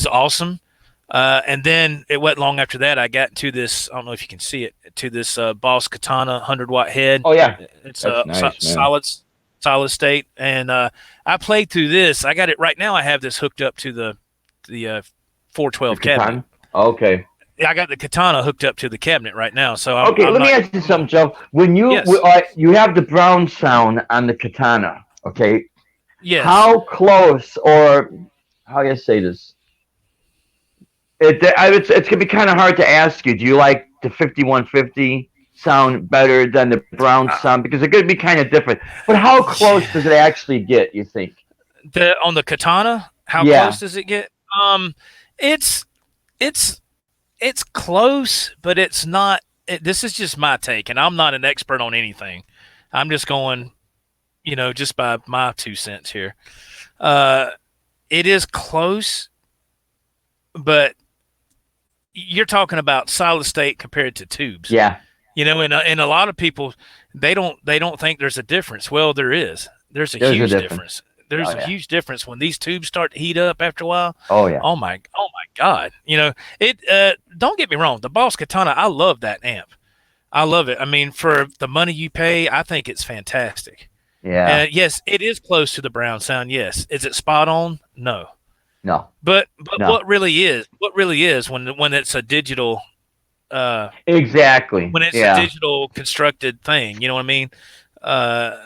awesome. And then it wasn't long after that I got to this, I don't know if you can see it, to this Boss Katana 100-watt head. Oh, yeah. It's nice, solid state. And I played through this. I got it right now. I have this hooked up to the 412 cabinet. Okay. I got the Katana hooked up to the cabinet right now. So let me ask you something, Joe. When you you have the Brown sound on the Katana, okay? Yes. How close, or how do I say this? It's gonna be kind of hard to ask you. Do you like the 5150 sound better than the Brown Uh, sound? Because it could be kind of different. But how close does it actually get? You think? on the Katana, how close Yeah, does it get? It's it's it's close, but it's not. This is just my take, and I'm not an expert on anything. I'm just going, just by my 2 cents here. Uh, it is close, but you're talking about solid state compared to tubes. yeah. And a lot of people they don't think there's a difference. Well, there is. There's a There's a huge difference. difference. There's Oh a yeah. huge difference when these tubes start to heat up after a while. Oh yeah. Oh my God. It don't get me wrong, the Boss Katana, I love that amp. I love it. I mean, for the money you pay, I think it's fantastic. Yeah. Yes, it is close to the Brown sound. Yes. Is it spot on? No. No. But No. what really is when it's a digital uh Exactly. when it's a Yeah. digital constructed thing, you know what I mean? Uh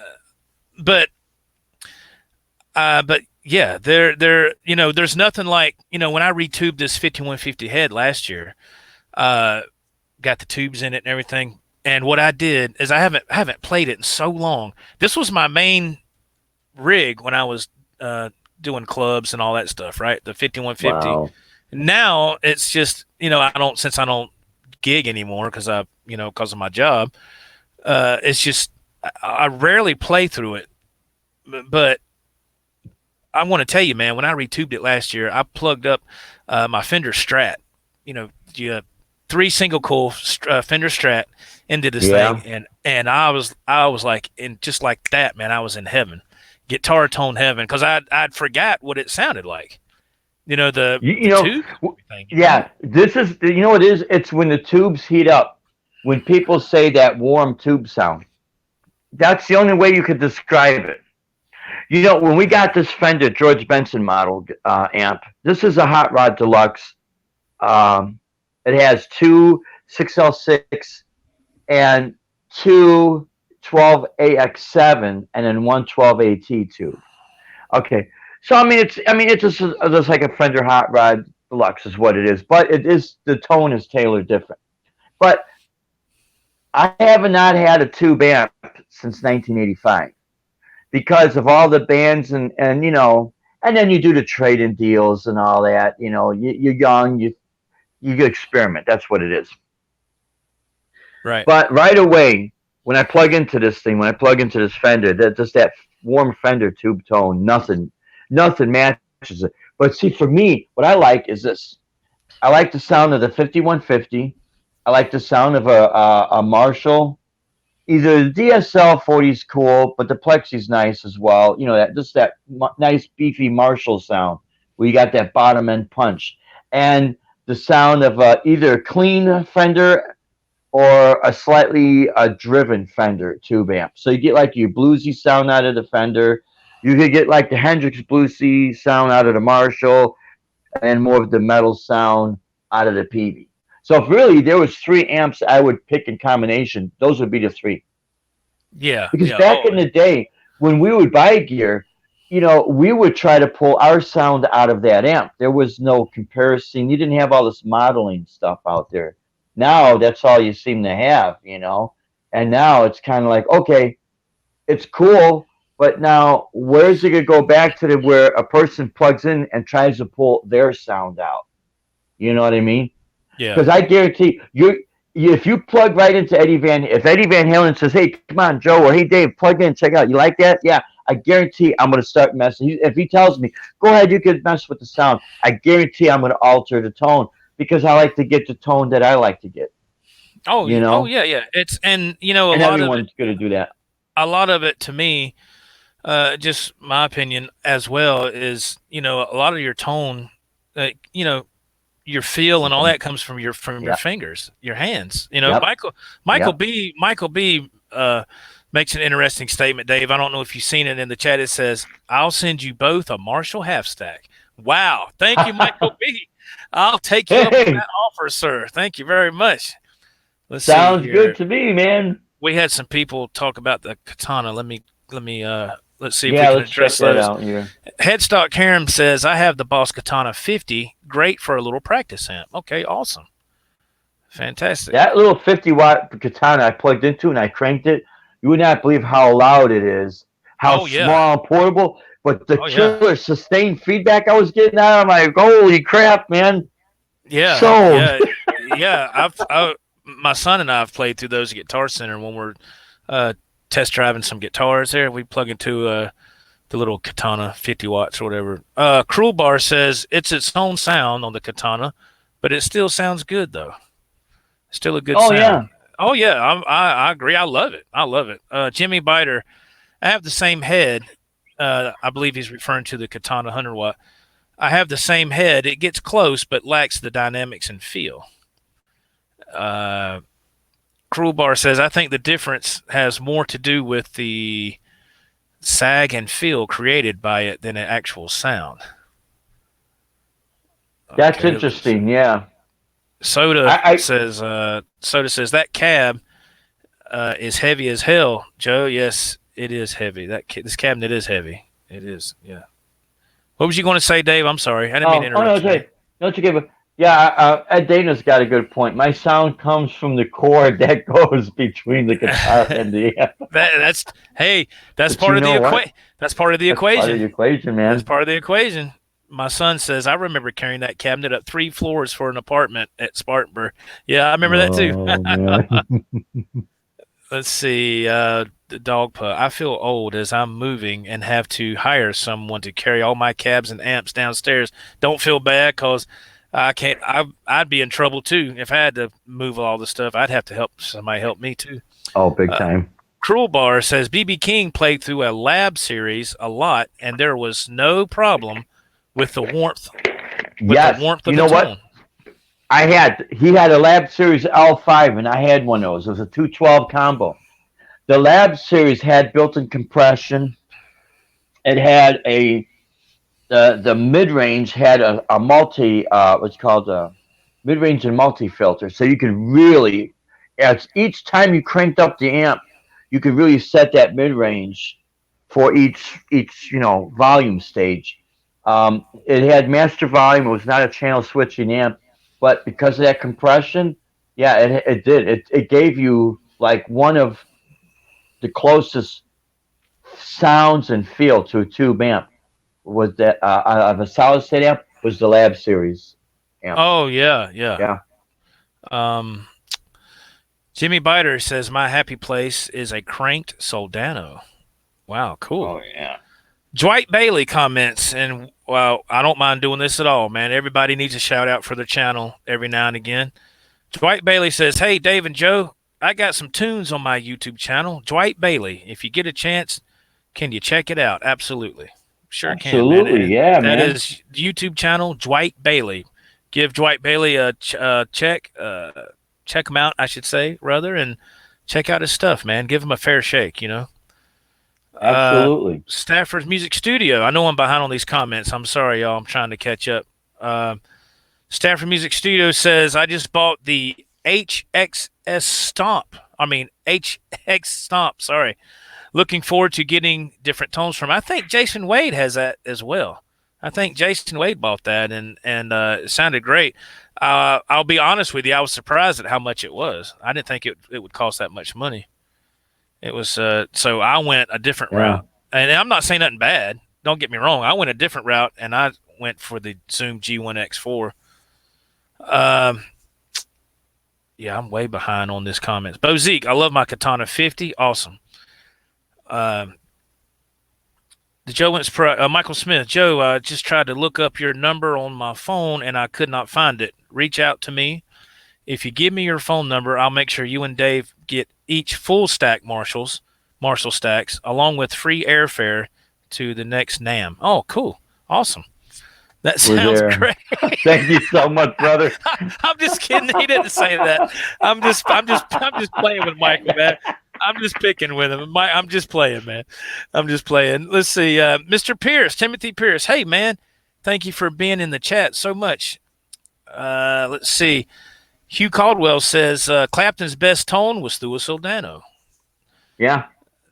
but but yeah, there's nothing like, when I retubed this 5150 head last year, uh got the tubes in it and everything. And what I did is I haven't played it in so long. This was my main rig when I was doing clubs and all that stuff, right? The 5150. Wow. Now it's just, I don't gig anymore because of my job. It's just I rarely play through it, but I want to tell you, man, when I retubed it last year, I plugged up my Fender Strat, you 3 single coil Fender Strat into this thing, Yeah. and I was like, and just like that, man, I was in heaven, guitar tone heaven, because I'd forgot what it sounded like, the You, you the know. tube thing. Yeah. This is. You know what it is? It's when the tubes heat up. When people say that warm tube sound. That's the only way you could describe it. When we got this Fender George Benson model amp, this is a Hot Rod Deluxe. Um, it has two 6L6 and two 12AX7 and then one 12AT tube. Okay, so it's just like a Fender Hot Rod Deluxe is what it is, but the tone is tailored different. But I have not had a tube amp since 1985 because of all the bands and then you do the trade-in deals and all that. You're young, you experiment. That's what it is. Right. But right away, when I plug into this Fender, that warm Fender tube tone, nothing matches it. But see, for me, what I like is this. I like the sound of the 5150. I like the sound of a Marshall. Either the DSL 40 is cool, but the Plexi's nice as well. That nice beefy Marshall sound where you got that bottom end punch, and the sound of either a clean Fender or a slightly driven Fender tube amp. So you get like your bluesy sound out of the Fender. You could get like the Hendrix bluesy sound out of the Marshall, and more of the metal sound out of the PV. So if really there was three amps I would pick in combination, those would be the three. Yeah. Because Yeah. back Oh, in the day when we would buy gear, we would try to pull our sound out of that amp. There was no comparison. You didn't have all this modeling stuff out there. Now that's all you seem to have. And now it's kind of like, okay, it's cool, but now where's it gonna go back to where a person plugs in and tries to pull their sound out? You know what I mean? yeah. Because I guarantee if you plug right into if Eddie Van Halen says, "Hey, come on, Joe," or "Hey, Dave, plug in, check it out. You like that?" Yeah, I guarantee I'm going to start messing. If he tells me, "Go ahead, you can mess with the sound," I guarantee I'm going to alter the tone because I like to get the tone that I like to get. Oh yeah, yeah. It's and And everyone's going to do that. a lot of it to me, just my opinion as well is, a lot of your tone, uh, you know, your feel and all that comes from your Yep. fingers, your hands. Yep. Yep. Michael B makes an interesting statement, Dave. I don't know if you've seen it in the chat. It says, "I'll send you both a Marshall half stack." Wow. Thank you, Michael B. I'll take you up on Hey, that offer, sir. Thank you very much. Let's see sounds good here. to me, man. We had some people talk about the katana. Let me Let's see if we Yeah, can let's check address that those. out here. Headstock Harem says, I have the Boss Katana 50. Great for a little practice amp. Okay, awesome. Fantastic. That little 50-watt katana I plugged into and I cranked it. You would not believe how loud it is, how Oh, yeah. small and portable. But the Oh, yeah. killer sustained feedback I was getting out, I'm like, holy crap, man! Yeah. Sold. Yeah. Yeah. My son and I have played through those at Guitar Center when we're test driving some guitars there. We plug into the little Katana 50 watts or whatever. Cruel Bar says it's its own sound on the Katana, but it still sounds good, though. Still a good Oh sound. yeah, Oh, yeah. I agree. I love it. I love it. Jimmy Biter, I have the same head. I believe he's referring to the Katana 100 watt. I have the same head. It gets close, but lacks the dynamics and feel. Uh, Cruel Bar says, I think the difference has more to do with the sag and feel created by it than an actual sound. that's Okay. interesting. Yeah, Soda I says that cab is heavy as hell, Joe. Yes, it is heavy. This cabinet is heavy. It is. Yeah. What was you going to say, Dave? I'm sorry. I didn't mean to no, interrupt you, man. okay, no, it's okay. But yeah, Ed Dana's got a good point. My sound comes from the cord that goes between the guitar and the amp. That's hey, that's But part you of the know what? That's part of the That's part of equation. the equation, That's man. part of the equation. My son says I remember carrying that cabinet up 3 floors for an apartment at Spartanburg. Yeah, I remember that too. Oh man. Let's see. The dog putt. I feel old as I'm moving and have to hire someone to carry all my cabs and amps downstairs. Don't feel bad because I can't. I'd be in trouble too if I had to move all the stuff. I'd have to help somebody help me too. Oh, big Uh, time. Cruel Bar says BB King played through a lab series a lot, and there was no problem with the warmth Yes. of You the know what? tone. He had a Lab Series L5 and I had one of those. It was a 212 combo. The Lab Series had built-in compression. It had the mid-range had a multi what's called a mid-range and multi-filter. So you could really, as each time you cranked up the amp, you could really set that mid-range for each volume stage. It had master volume. It was not a channel switching amp, but because of that compression, yeah, it did. It gave you like one of the closest sounds and feel to a tube amp was that of a solid state amp was the Lab Series amp. Oh yeah, yeah. Yeah. Um, Jimmy Biter says my happy place is a cranked Soldano. Wow, cool. Oh yeah. Dwight Bailey comments, and well, I don't mind doing this at all, man. Everybody needs a shout out for their channel every now and again. Dwight Bailey says, "Hey, Dave and Joe, I got some tunes on my YouTube channel. Dwight Bailey, if you get a chance, can you check it out? Absolutely, sure can, man. Absolutely, And yeah, that man. is YouTube channel Dwight Bailey. Give Dwight Bailey a check, check him out, I should say, rather, and check out his stuff, man. Give him a fair shake, you know." Absolutely. Stafford's Music Studio. I know I'm behind on these comments. I'm sorry, y'all. I'm trying to catch up. Stafford Music Studio says, I just bought the HXS Stomp. HX Stomp. Sorry. Looking forward to getting different tones from. I think Jason Wade has that as well. I think Jason Wade bought that, and it sounded great. I'll be honest with you. I was surprised at how much it was. I didn't think it would cost that much money. It was so I went a different Yeah. route, and I'm not saying nothing bad. Don't get me wrong. I went a different route, and I went for the Zoom G1X4. Yeah, I'm way behind on this comments. Bo Zeke, I love my Katana 50. Awesome. The Joe Wentz Michael Smith. Joe, I just tried to look up your number on my phone, and I could not find it. Reach out to me. If you give me your phone number, I'll make sure you and Dave get each full stack Marshall stacks, along with free airfare to the next NAM. Oh, cool. Awesome. That We're sounds there. great. Thank you so much, brother. I'm just kidding. He didn't say that. I'm just playing with Michael, man. I'm just picking with him. I'm just playing, man. I'm just playing. Let's see. Mr. Pierce, Timothy Pierce. Hey, man. Thank you for being in the chat so much. Let's see. Hugh Caldwell says Clapton's best tone was through a Soldano. Yeah.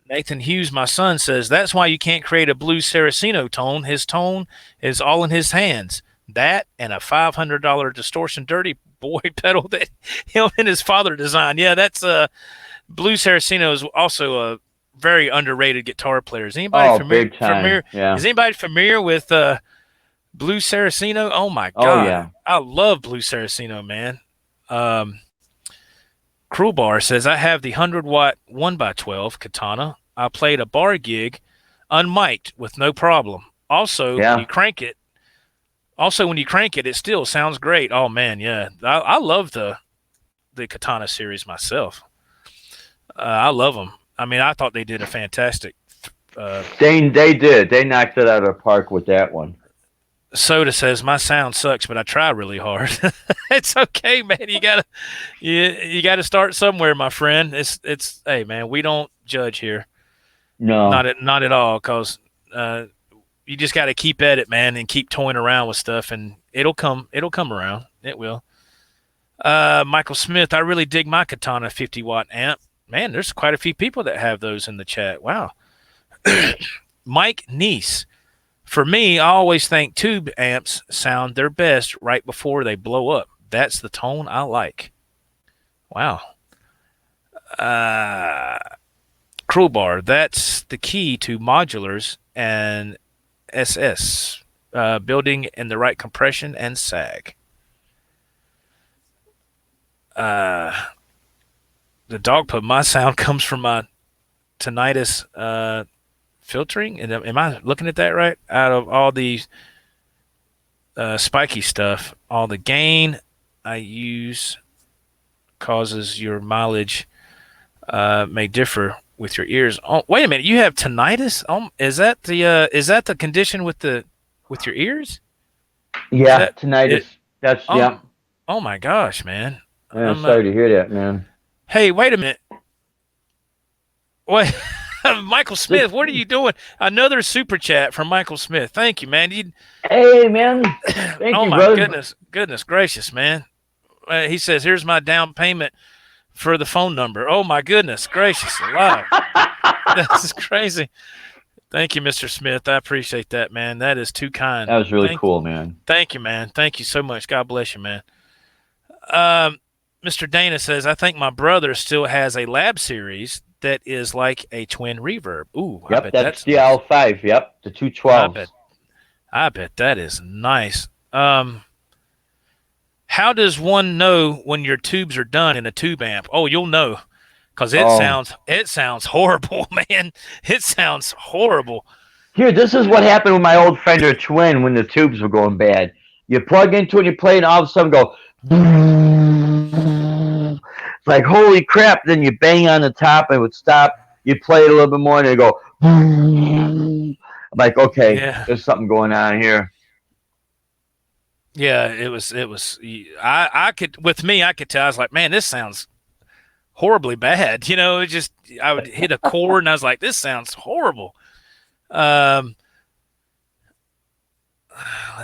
Nathan Hughes, my son, says that's why you can't create a blue Saraceno tone. His tone is all in his hands. That and a $500 distortion dirty boy pedal that him and his father designed. Yeah, that's blue Saraceno is also a very underrated guitar player. Is anybody big time. Yeah. Is anybody familiar with blue Saraceno? Oh my God. Oh yeah. I love blue Saraceno, man. Cruel Bar says, I have the 100-watt 1x12 katana. I played a bar gig unmiked with no problem. Also, when you crank it, it still sounds great. Oh, man, yeah. I love the katana series myself. I love them. I mean, I thought they did a fantastic. They did. They knocked it out of the park with that one. Soda says, my sound sucks, but I try really hard. It's okay, man. You gotta start somewhere, my friend. It's hey, man, we don't judge here. No, not at all. Cause you just got to keep at it, man, and keep toying around with stuff, and it'll come around. It will. Michael Smith, I really dig my Katana 50-watt amp. Man, there's quite a few people that have those in the chat. Wow. Mike Neese. For me, I always think tube amps sound their best right before they blow up. That's the tone I like. Wow. Cruel Bar, that's the key to modulars and SS, building in the right compression and sag. The dog put my sound comes from my tinnitus filtering. And am I looking at that right? Out of all the spiky stuff, all the gain I use causes your mileage may differ with your ears. Oh, wait a minute, you have tinnitus? Is that the condition with your ears? Yeah, tinnitus. Yeah. Oh my gosh, man. I'm sorry to hear that, man. Hey, wait a minute. Wait. Michael Smith, what are you doing? Another super chat from Michael Smith. Thank you, man. Hey, man. Thank you, oh, my brother. goodness gracious, man. He says, here's my down payment for the phone number. Oh, my goodness gracious alive. This is crazy. Thank you, Mr. Smith. I appreciate that, man. That is too kind. That was really cool, man. Thank you, man. Thank you so much. God bless you, man. Mr. Dana says, I think my brother still has a lab series that is like a twin reverb. Ooh, yep, I bet that's the L5. Yep, the 212. I bet that is nice. How does one know when your tubes are done in a tube amp? Oh, you'll know, because it sounds horrible, man. It sounds horrible. Here, this is what happened with my old Fender Twin when the tubes were going bad. You plug into it, and you play, and all of a sudden go. Like, holy crap, then you bang on the top and it would stop. You play it a little bit more and it go. I'm like, okay, there's something going on here. Yeah, it was I could tell. I was like, man, this sounds horribly bad. You know, I would hit a chord and I was like, this sounds horrible. Let's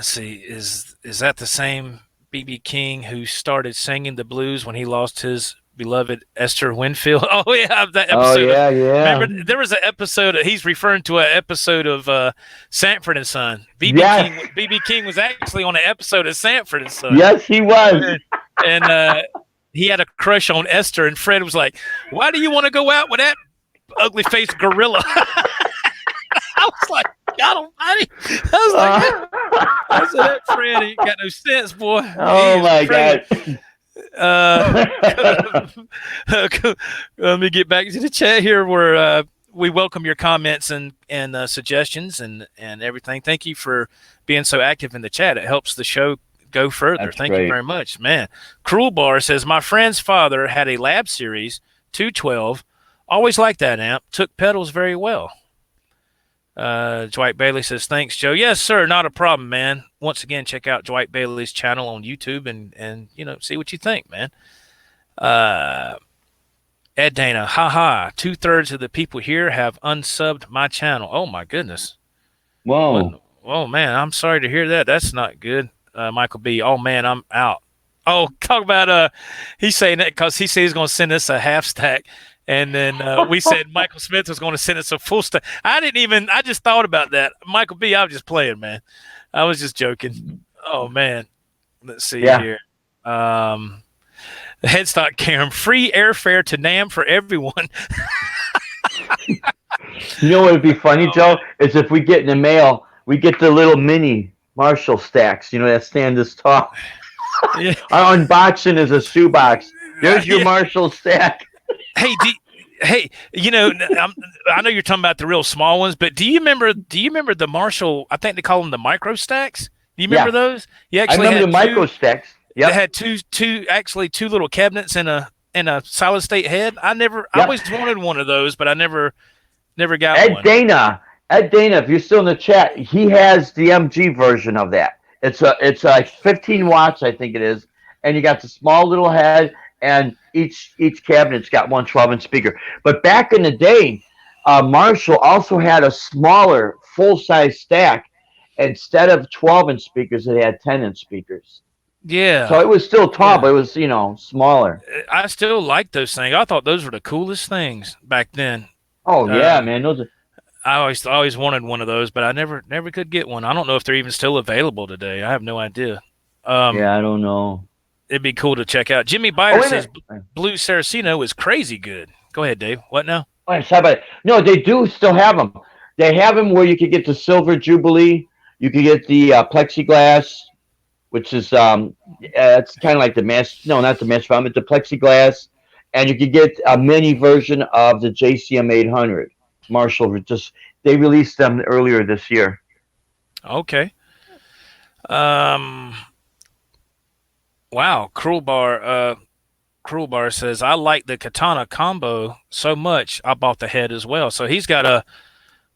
see, is that the same B.B. King who started singing the blues when he lost his beloved Esther Winfield? Oh yeah, that episode. Oh yeah. Remember, there was an episode. He's referring to an episode of Sanford and Son. B.B. King was actually on an episode of Sanford and Son. Yes, he was. And he had a crush on Esther, and Fred was like, "Why do you want to go out with that ugly faced gorilla?" I was like, God almighty. I said, that Fred ain't got no sense, boy. Oh, my God. Let me get back to the chat here where we welcome your comments and suggestions and everything. Thank you for being so active in the chat. It helps the show go further. That's Thank great. you very much, man. Cruel Bar says, my friend's father had a Lab Series 212. Always liked that amp. Took pedals very well. Dwight Bailey says, thanks, Joe. Yes, sir. Not a problem, man. Once again, check out Dwight Bailey's channel on YouTube and see what you think, man. Ed Dana, haha. 2/3 of the people here have unsubbed my channel. Oh my goodness. Whoa. Oh man, I'm sorry to hear that. That's not good. Michael B. Oh man, I'm out. Oh, talk about he's saying that because he said he's gonna send us a half stack. And then we said Michael Smith was going to send us a full stack. I just thought about that. Michael B, I was just playing, man. I was just joking. Oh, man. Let's see here. The headstock Karen, free airfare to NAM for everyone. You know what would be funny, Joe? Is if we get in the mail, we get the little mini Marshall stacks, that stand this tall. Yeah. Our unboxing is a shoebox. There's your Marshall stack. Hey, I know you're talking about the real small ones, but do you remember the Marshall? I think they call them the micro stacks. Do you remember those? You actually I remember the micro stacks. Yeah, they had two little cabinets and a solid state head. I always wanted one of those, but I never got one. Ed Dana, if you're still in the chat, he has the MG version of that. It's like 15 watts, I think it is, and you got the small little head, and each cabinet's got one 12-inch speaker. But back in the day, Marshall also had a smaller full-size stack. Instead of 12-inch speakers, it had 10-inch speakers. Yeah. So it was still tall, but it was smaller. I still like those things. I thought those were the coolest things back then. Oh yeah, man, those are. I always wanted one of those, but I never could get one. I don't know if they're even still available today. I have no idea. Yeah, I don't know. It'd be cool to check out. Jimmy Byron says Blue Saraceno is crazy good. Go ahead, Dave. What now? No, they do still have them. They have them where you could get the Silver Jubilee. You could get the plexiglass, which is it's kind of like the mesh. No, not the mesh foam. It's the plexiglass, and you could get a mini version of the JCM 800. Marshall they released them earlier this year. Okay. Wow. Cruel Bar says, I like the Katana combo so much I bought the head as well. So he's got a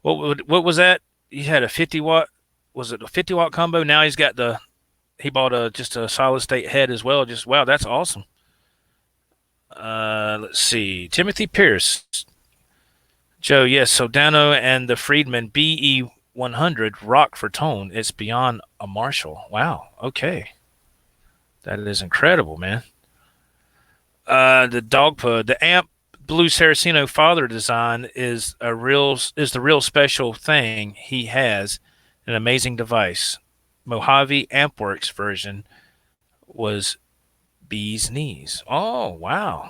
what was that? He had a 50 watt. Was it a 50 watt combo? Now he bought just a solid state head as well. Just wow, that's awesome. Let's see. Timothy Pierce. Joe, yes, so Dano and the Friedman BE100 rock for tone. It's beyond a Marshall. Wow. Okay. That is incredible, man. The Dogpud, the amp Blue Saraceno father design is the real special thing he has. An amazing device. Mojave Ampworks version was Bee's Knees. Oh, wow.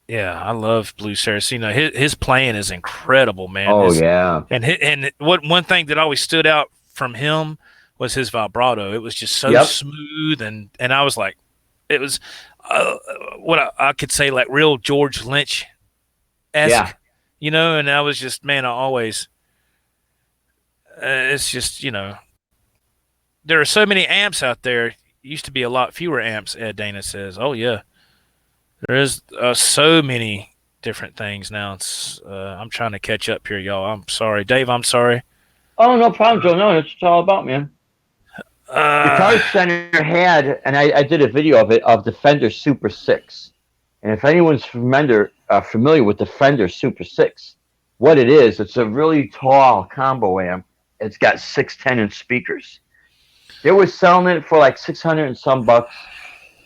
Yeah, I love Blue Saraceno. His playing is incredible, man. Oh, yeah. And one thing that always stood out from him was his vibrato. It was just so smooth, and I was like, it was what I could say, like real George Lynch-esque, and I was just, man, I always, it's just, there are so many amps out there. Used to be a lot fewer amps, Ed Dana says. Oh, yeah. There is so many different things now. It's I'm trying to catch up here, y'all. I'm sorry. Dave, I'm sorry. Oh, no problem, Joe. No, it's all about, man. Guitar Center had, and I did a video of it, of the Fender Super 6. And if anyone's familiar with the Fender Super 6, what it is, it's a really tall combo amp. It's got 6 10-inch speakers. They were selling it for like 600 and some bucks.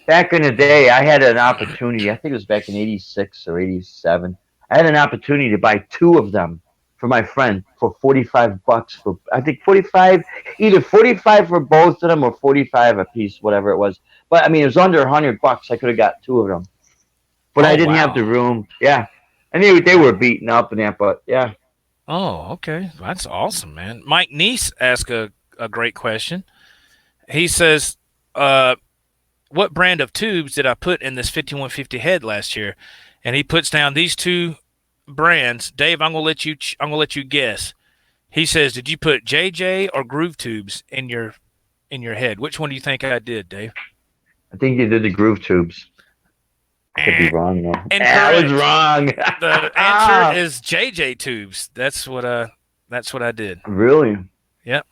Back in the day, I had an opportunity. I think it was back in 86 or 87. I had an opportunity to buy 2 of them for my friend for 45 bucks. For I think 45, either 45 for both of them or 45 a piece, whatever it was. But I mean, it was under 100 bucks. I could have got 2 of them, but I didn't have the room. Yeah, and they were beaten up and that, but yeah. Oh, okay, that's awesome, man. Mike Neese asked a great question. He says, what brand of tubes did I put in this 5150 head last year? And he puts down these 2 brands. Dave, I'm gonna let you guess. He says, did you put JJ or Groove tubes in your head? Which one do you think I did, Dave? I think you did the Groove tubes. I could be wrong though. I was wrong. The answer is JJ tubes. That's what I did. Really? Yep.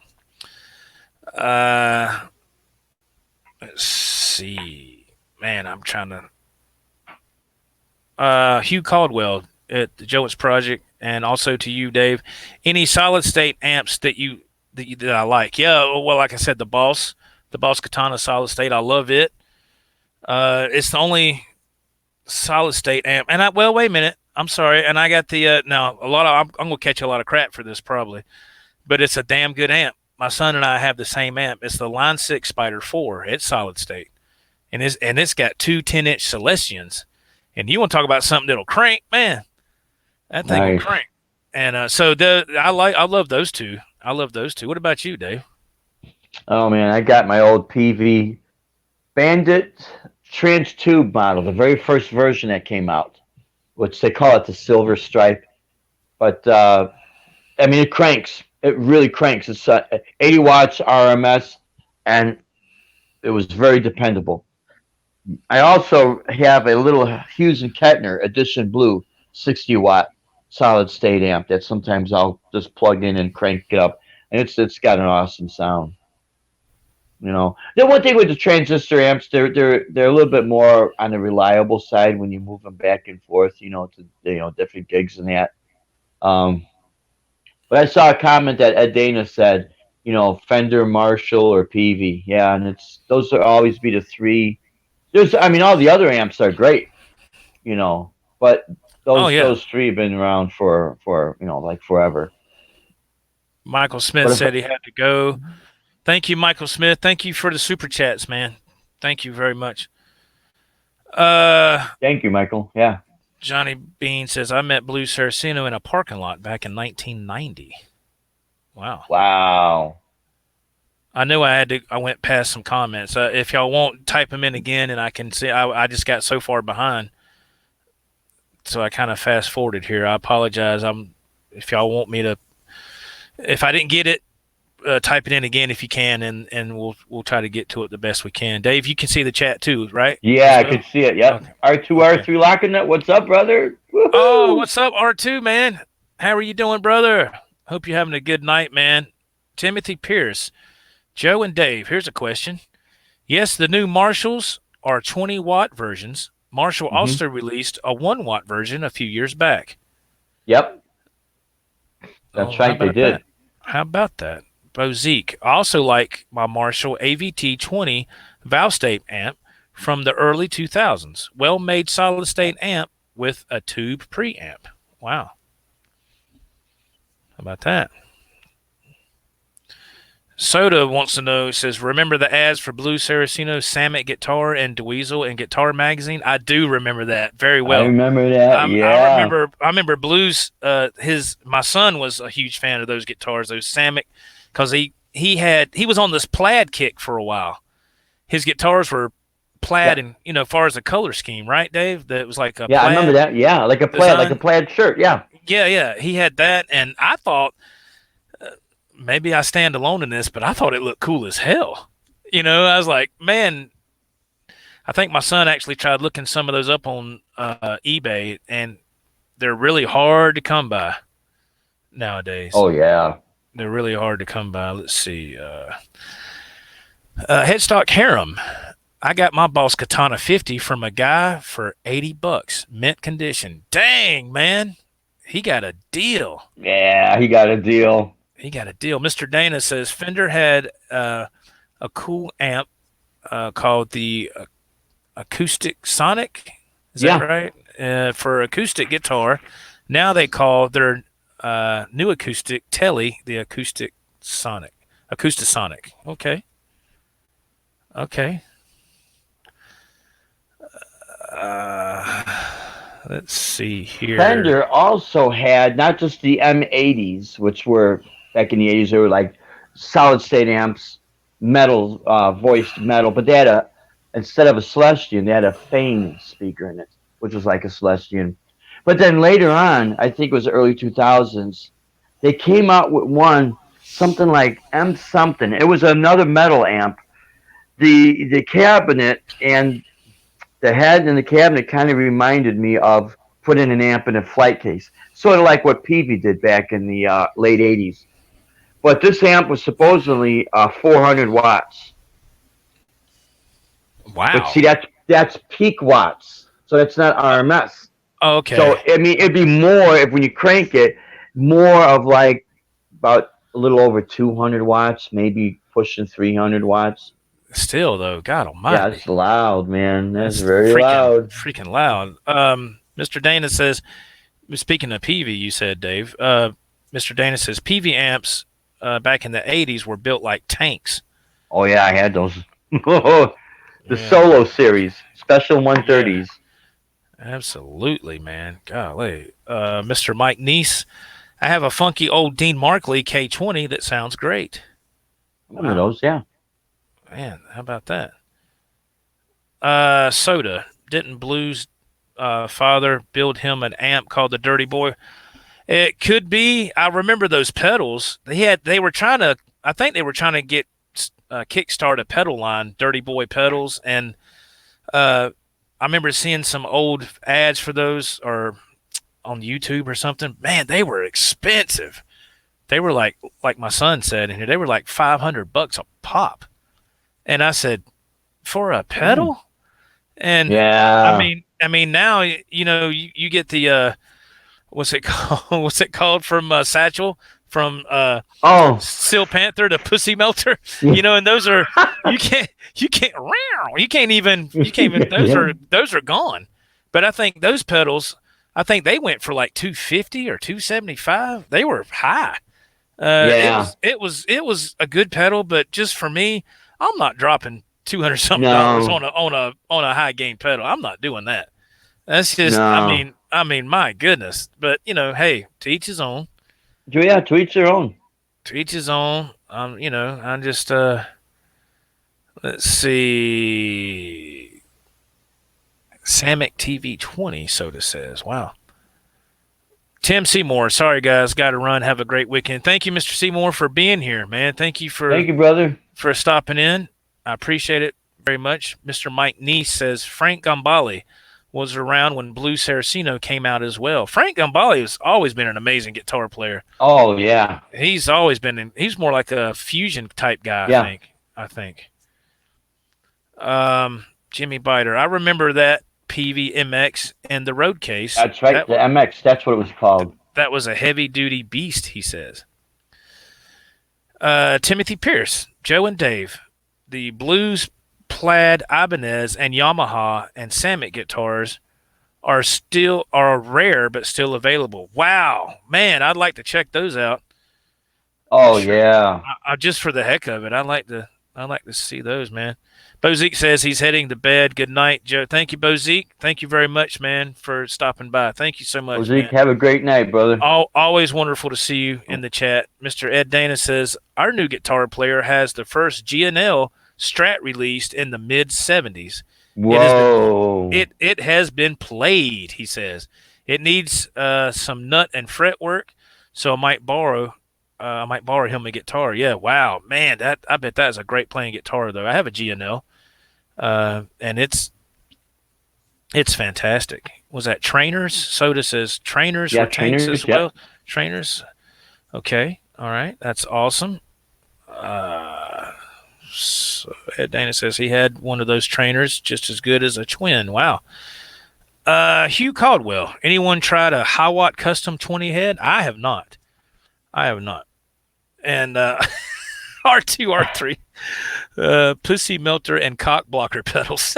Let's see. Man, I'm trying to Hugh Caldwell at the Joe's Project, and also to you, Dave. Any solid state amps that I like? Yeah, well, like I said, the Boss Katana solid state. I love it. It's the only solid state amp. And wait a minute. I'm sorry. And I got the now a lot of I'm gonna catch a lot of crap for this probably, but it's a damn good amp. My son and I have the same amp. It's the Line 6 Spider 4. It's solid state, and it's got two 10-inch Celestians. And you want to talk about something that'll crank, man? That thing will Nice. crank. And I love those two. I love those two. What about you, Dave? Oh man, I got my old PV Bandit Trans Tube model, the very first version that came out, which they call it the Silver Stripe. But I mean, it cranks. It really cranks. It's 80 watts RMS, and it was very dependable. I also have a little Hughes and Kettner Edition Blue 60-watt solid state amp that sometimes I'll just plug in and crank it up, and it's got an awesome sound. The one thing with the transistor amps, they're a little bit more on the reliable side when you move them back and forth, to different gigs and that. Um, but I saw a comment that Ed Dana said, Fender, Marshall, or PV. Yeah, and those will always be the three. I mean, all the other amps are great, but Oh yeah. those three have been around for like forever. Michael Smith But if said he had to go. Thank you, Michael Smith. Thank you for the super chats, man. Thank you very much. Thank you, Michael. Yeah. Johnny Bean says I met Blue Saraceno in a parking lot back in 1990. Wow. Wow. I knew I had to. I went past some comments. If y'all want, type them in again, and I can see. I just got so far behind, so I kind of fast forwarded here. I apologize. If y'all want me to, if I didn't get it, type it in again if you can, and we'll try to get to it the best we can. Dave, you can see the chat too, right? Yeah, I could see it. Yep. Okay. R2R3 Lockingnut. What's up, brother? Woo-hoo! Oh, what's up, R2, man? How are you doing, brother? Hope you're having a good night, man. Timothy Pierce, Joe and Dave, here's a question. Yes, the new Marshalls are 20-watt versions. Marshall also released a 1-watt version a few years back. Yep. That's right, they did. How about that? Bozique. I also like my Marshall AVT 20 valve state amp from the early 2000s. Well-made solid-state amp with a tube preamp. Wow. How about that? Soda wants to know, says, remember the ads for Blue Saraceno, Samet Guitar, and Dweezil and Guitar Magazine? I do remember that very well. I remember that, yeah. I remember Blues, my son was a huge fan of those guitars, those Samet, because he was on this plaid kick for a while. His guitars were plaid and, as far as the color scheme, right, Dave? That was like a plaid. I remember that, yeah, like a plaid shirt, yeah. Yeah, he had that, and I thought, maybe I stand alone in this, but I thought it looked cool as hell. I was like, man, I think my son actually tried looking some of those up on eBay, and they're really hard to come by nowadays. Oh, yeah. They're really hard to come by. Let's see. Headstock Harem. I got my Boss Katana 50 from a guy for $80, mint condition. Dang, man. He got a deal. Yeah, he got a deal. Mr. Dana says Fender had a cool amp called the Acoustic Sonic. Is that right? For acoustic guitar. Now they call their new acoustic Telly the Acoustic Sonic. Acoustasonic. Okay. Let's see here. Fender also had not just the M80s, which were back in the 80s, they were like solid state amps, metal, voiced metal, but they had instead of a Celestion, they had a Fane speaker in it, which was like a Celestion. But then later on, I think it was the early 2000s, they came out with something like M something. It was another metal amp. The cabinet and the head and the cabinet kind of reminded me of putting an amp in a flight case, sort of like what Peavey did back in the late 80s. But this amp was supposedly 400 watts. Wow. But see, that's peak watts, so that's not RMS. Okay. So, I mean, it'd be more, when you crank it, more of like about a little over 200 watts, maybe pushing 300 watts. Still though, God Yeah, Almighty, it's loud, man. That's that's very freaking loud. freaking loud. Mr. Dana says, speaking of PV, you said Dave. Mr. Dana says PV amps back in the '80s were built like tanks. Oh yeah, I had those. The Yeah, Solo series, Special yeah, 130s. absolutely, man. Golly, Mr. Mike Neese, I have a funky old Dean Markley K20 that sounds great. One of Wow, those, yeah. man, how about that? Soda. Didn't Blues father build him an amp called the Dirty Boy? It could be. I remember those pedals. They were trying to. I think they were trying to get kickstart a pedal line, Dirty Boy pedals, and I remember seeing some old ads for those or on YouTube or something. Man, they were expensive. They were like my son said in here. They were like $500 a pop, and I said for a Damn. pedal. And Yeah. I mean now you get the what's it called? What's it called from Satchel from Oh. Steel Panther to Pussy Melter? Yeah. And those are you can't even those are gone. But I think those pedals, I think they went for like 250 or 275. They were high. It Yeah. was a good pedal, but just for me, I'm not dropping 200 something dollars No. on a high gain pedal. I'm not doing that. That's just No. I mean my goodness. But hey, to each his own. Yeah, to each their own. To each his own. I'm just let's see. Samick TV 20 Soda says. Wow. Tim Seymour, sorry guys, got to run. Have a great weekend. Thank you, Mr. Seymour, for being here, man. Thank you Thank you, brother. for stopping in. I appreciate it very much. Mr. Mike Neese says Frank Gambale was around when Blue Saraceno came out as well. Frank Gambale has always been an amazing guitar player. Oh yeah. He's always been he's more like a fusion type guy, Yeah. I think. Jimmy Biter. I remember that PVMX and the Road Case. That's right. The MX. That's what it was called. That was a heavy duty beast, he says. Timothy Pierce, Joe and Dave, the Blues, Plaid, Ibanez, and Yamaha and Samick guitars are rare but still available. Wow, man, I'd like to check those out. Oh Sure. yeah. Just for the heck of it, I'd like to see those, man. Bozique says he's heading to bed. Good night, Joe. Thank you, Bozique. Thank you very much, man, for stopping by. Thank you so much, Zeke, man. have a great night, brother. Always wonderful to see you in the chat. Mr. Ed Dana says our new guitar player has the first G&L Strat released in the mid '70s. Whoa. It has been played. He says it needs some nut and fret work, so I might borrow him a guitar. Yeah, wow, man, I bet that is a great playing guitar though. I have a G&L, and it's fantastic. Was that Trainers? Soda says Trainers Yeah, for tanks Trainers, as well. Trainers. Okay. All right. That's awesome. So Ed Dana says he had one of those Trainers just as good as a twin. Wow. Hugh Caldwell. Anyone tried a Hiwatt Custom 20 head? I have not. And R2R3. Pussy Melter and Cock Blocker pedals.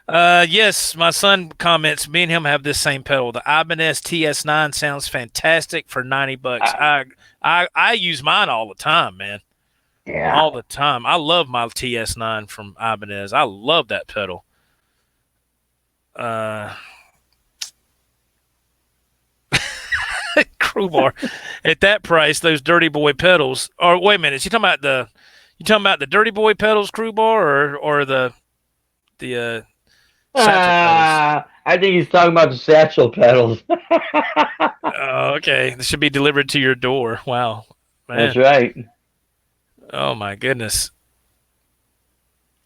Yes, my son comments. Me and him have this same pedal. The Ibanez TS9 sounds fantastic for $90. I use mine all the time, man. Yeah. All the time. I love my TS9 from Ibanez. I love that pedal. Crowbar. At that price, those Dirty Boy pedals. Or wait a minute, is you talking about the Dirty Boy pedals, Crowbar, or the satchel pedals? I think he's talking about the satchel pedals. Oh, okay. This should be delivered to your door. Wow, man. That's right. Oh my goodness.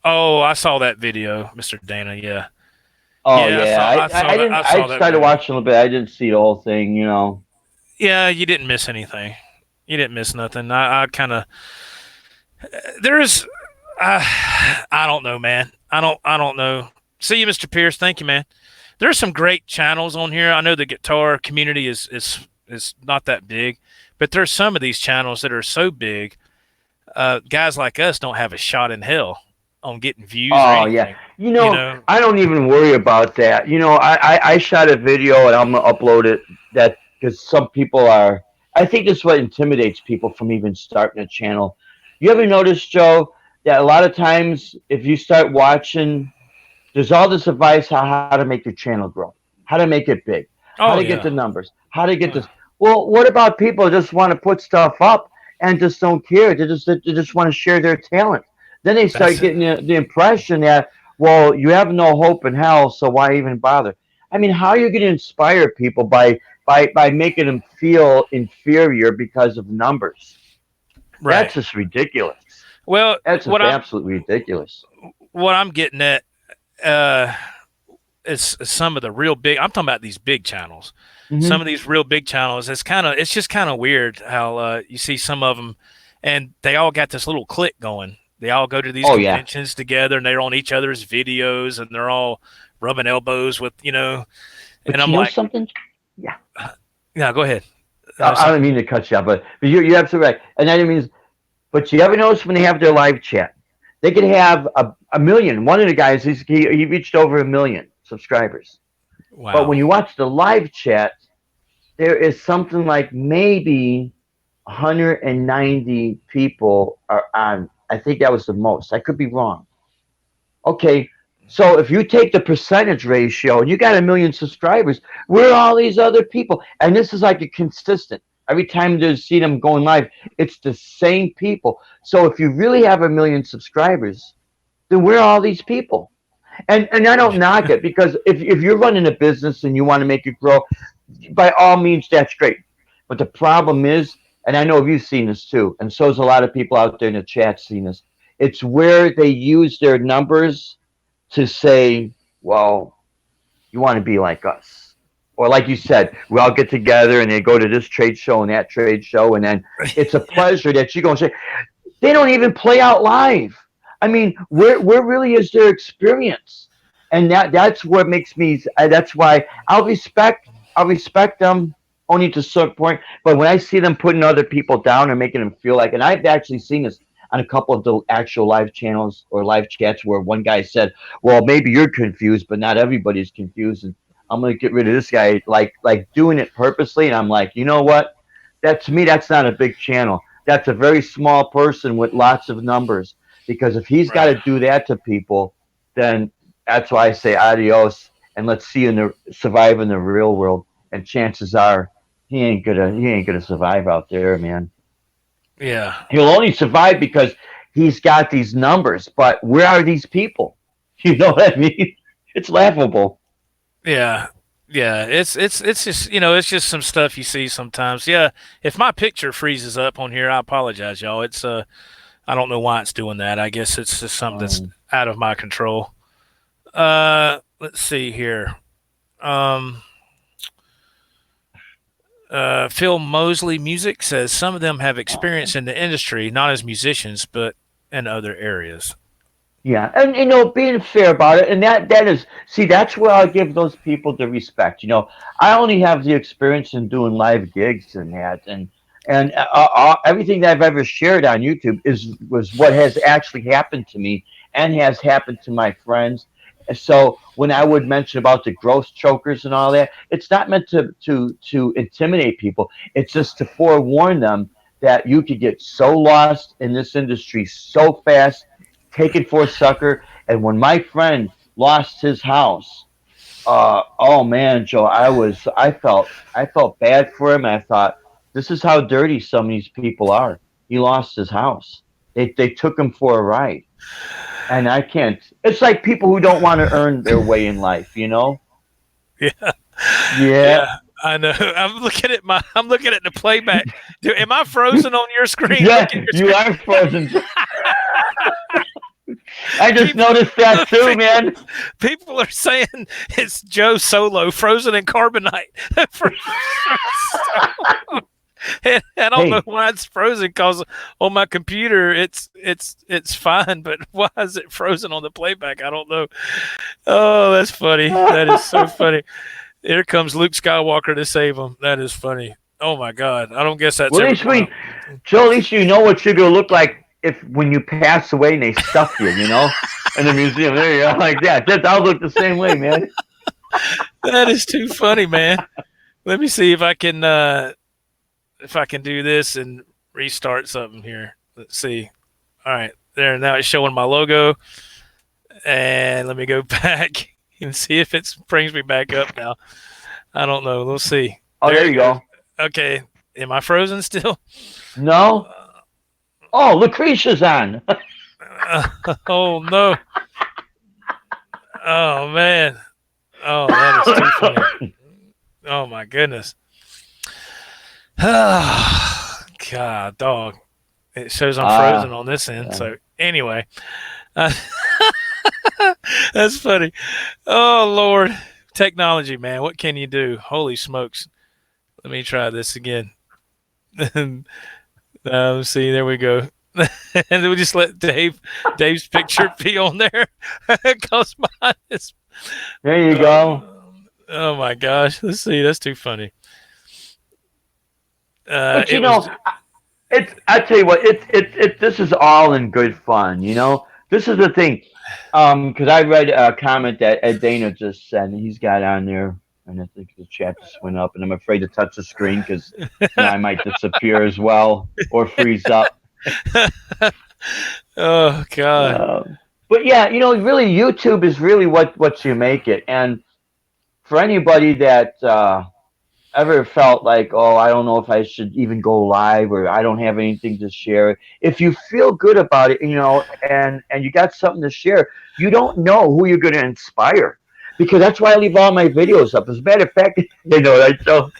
Oh, I saw that video, Mr. Dana. Yeah. Oh Yeah, yeah. I that started video. watching a little bit. I didn't see the whole thing, you know. Yeah, you didn't miss anything. You didn't miss nothing. I kind of there's I don't know, man. I don't know. See you, Mr. Pierce. Thank you, man. There's some great channels on here. I know the guitar community is not that big, but there's some of these channels that are so big guys like us don't have a shot in hell on getting views or Oh yeah, anything. You know, I don't even worry about that. I shot a video and I'm gonna upload it. That because some people are. I think this is what intimidates people from even starting a channel. You ever notice, Joe, that a lot of times if you start watching, there's all this advice how to make your channel grow, how to make it big, how to oh get the yeah, numbers, how to get oh, this. Well, what about people who just want to put stuff up and just don't care? They just want to share their talent. Then they start that's it. getting the impression that, well, you have no hope in hell, so why even bother? I mean, how are you going to inspire people by making them feel inferior because of numbers? Right. That's just ridiculous. Well, That's just absolutely ridiculous. what I'm getting at uh, is some of the real big. I'm talking about these big channels. Some Hmm. of these real big channels. It's just kind of weird how you see some of them, and they all got this little clique going. They all go to these Oh yeah, conventions together, and they're on each other's videos, and they're all rubbing elbows with And but I'm you know like, something? Yeah, yeah, go ahead. I don't Something. mean to cut you off, but you're absolutely right. And that means, but you ever notice when they have their live chat, they can have a million. One of the guys, he reached over 1 million subscribers. But when Wow. you watch the live chat, there is something like maybe 190 people are on. I think that was the most. I could be wrong. Okay, so if you take the percentage ratio and you got 1 million subscribers, where are all these other people? And this is like a consistent. Every time you see them going live, it's the same people. So if you really have 1 million subscribers, then where are all these people? And I don't knock it because if you're running a business and you want to make it grow, by all means that's great. But the problem is, and I know you've seen this too, and so has a lot of people out there in the chat seen this. It's where they use their numbers to say, well, you want to be like us. Or like you said, we all get together and they go to this trade show and that trade show, and then it's a pleasure that you go and say, they don't even play out live. I mean, where really is their experience? And that's what makes me. That's why I'll respect them only to a certain point. But when I see them putting other people down and making them feel like, and I've actually seen this on a couple of the actual live channels or live chats where one guy said, "Well, maybe you're confused, but not everybody's confused." And I'm gonna get rid of this guy, like doing it purposely. And I'm like, you know what? That to me, that's not a big channel. That's a very small person with lots of numbers. Because if he's got Right. to do that to people, then that's why I say adios and let's see in the survive in the real world. And chances are he ain't gonna survive out there, man. Yeah. He'll only survive because he's got these numbers. But where are these people? You know what I mean? It's laughable. Yeah. Yeah. It's just it's just some stuff you see sometimes. Yeah. If my picture freezes up on here, I apologize, y'all. It's I don't know why it's doing that. I guess it's just something that's Um, out of my control. Let's see here. Um, Phil Mosley Music says some of them have experience in the industry, not as musicians, but in other areas. Yeah, and being fair about it, and that is, see, that's where I give those people the respect. I only have the experience in doing live gigs and that, and everything that I've ever shared on YouTube was what has actually happened to me and has happened to my friends. So when I would mention about the growth chokers and all that, it's not meant to intimidate people. It's just to forewarn them that you could get so lost in this industry so fast, taken for a sucker. And when my friend lost his house, oh man, Joe, I felt bad for him. And I thought, this is how dirty some of these people are. He lost his house. They took him for a ride, and I can't. It's like people who don't want to earn their way in life, you know? Yeah, Yeah, yeah, I know. I'm looking at the playback. Am I frozen on your screen? Look at yeah, your you screen. are frozen. I just People, noticed that too, man. people are saying it's Joe Solo, frozen in carbonite. And I don't know Hey, why it's frozen because on my computer it's fine, but why is it frozen on the playback? I don't know. Oh, that's funny. That is so funny. Here comes Luke Skywalker to save him. That is funny. Oh my God. I don't guess that's well, at ever least going we, Joe, at least you know what you're gonna look like if when you pass away and they stuff you, in the museum. There you go, like that. I'll look the same way, man. That is too funny, man. Let me see if I can do this and restart something here. Let's see. All right, there. Now it's showing my logo, and let me go back and see if it brings me back up now. I don't know. We'll see. Oh, there you go. Okay. Am I frozen still? No. Oh, Lucretia's on. Oh no. Oh man. Oh, that is too funny. Oh my goodness. God, dog. It shows I'm frozen on this end. Yeah. So anyway, that's funny. Oh Lord, technology, man. What can you do? Holy smokes. Let me try this again. Let's see. There we go. And we'll just let Dave's picture be on there. Cause mine is. There you go. Oh my gosh. Let's see. That's too funny. But I tell you what, this is all in good fun. This is the thing. Because I read a comment that Ed Dana just said, and he's got on there, and I think the chat just went up, and I'm afraid to touch the screen because I might disappear as well or freeze up. Oh God. But yeah, really, YouTube is really what you make it, and for anybody that ever felt like, oh, I don't know if I should even go live or I don't have anything to share. If you feel good about it, and you got something to share, you don't know who you're going to inspire, because that's why I leave all my videos up. As a matter of fact, right? So,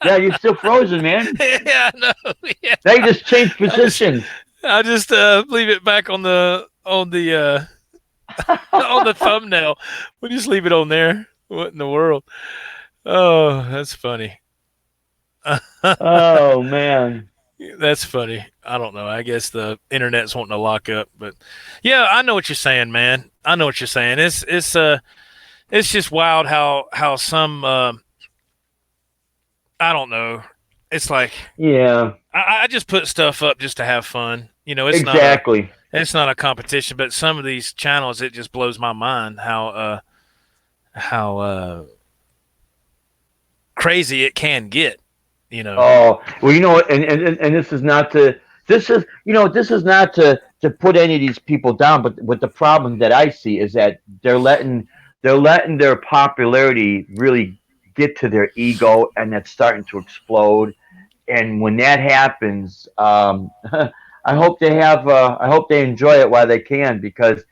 yeah, you're still frozen, man. Yeah, I know. Yeah. They just changed positions. I just leave it back on the on the thumbnail. We'll just leave it on there. What in the world? Oh, that's funny. Oh man, that's funny. I don't know. I guess the internet's wanting to lock up, but yeah, I know what you're saying, man. I know what you're saying. It's just wild how some I don't know. It's like, yeah, I just put stuff up just to have fun. It's exactly. It's not a competition, but some of these channels, it just blows my mind how crazy it can get, Oh, well, and this is not to put any of these people down, but what the problem that I see is that they're letting their popularity really get to their ego, and that's starting to explode. And when that happens, I hope they enjoy it while they can, because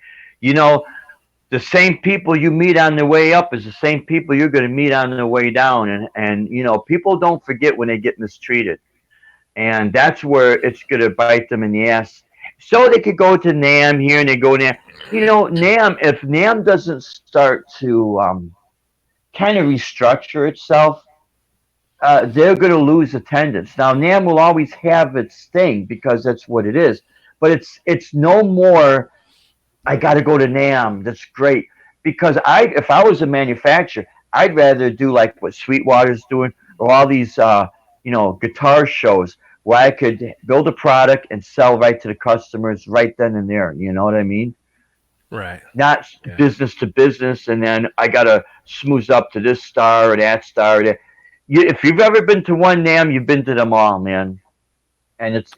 the same people you meet on the way up is the same people you're going to meet on the way down. And people don't forget when they get mistreated. And that's where it's going to bite them in the ass. So they could go to NAM here and they go there. NAM, if NAM doesn't start to kind of restructure itself, they're going to lose attendance. Now, NAM will always have its thing because that's what it is. But it's no more, I got to go to NAM. That's great. Because if I was a manufacturer, I'd rather do like what Sweetwater's doing, or all these, guitar shows where I could build a product and sell right to the customers right then and there. You know what I mean? Right. Not business to business, and then I got to smooth up to this star or that star. If you've ever been to one NAM, you've been to them all, man. And it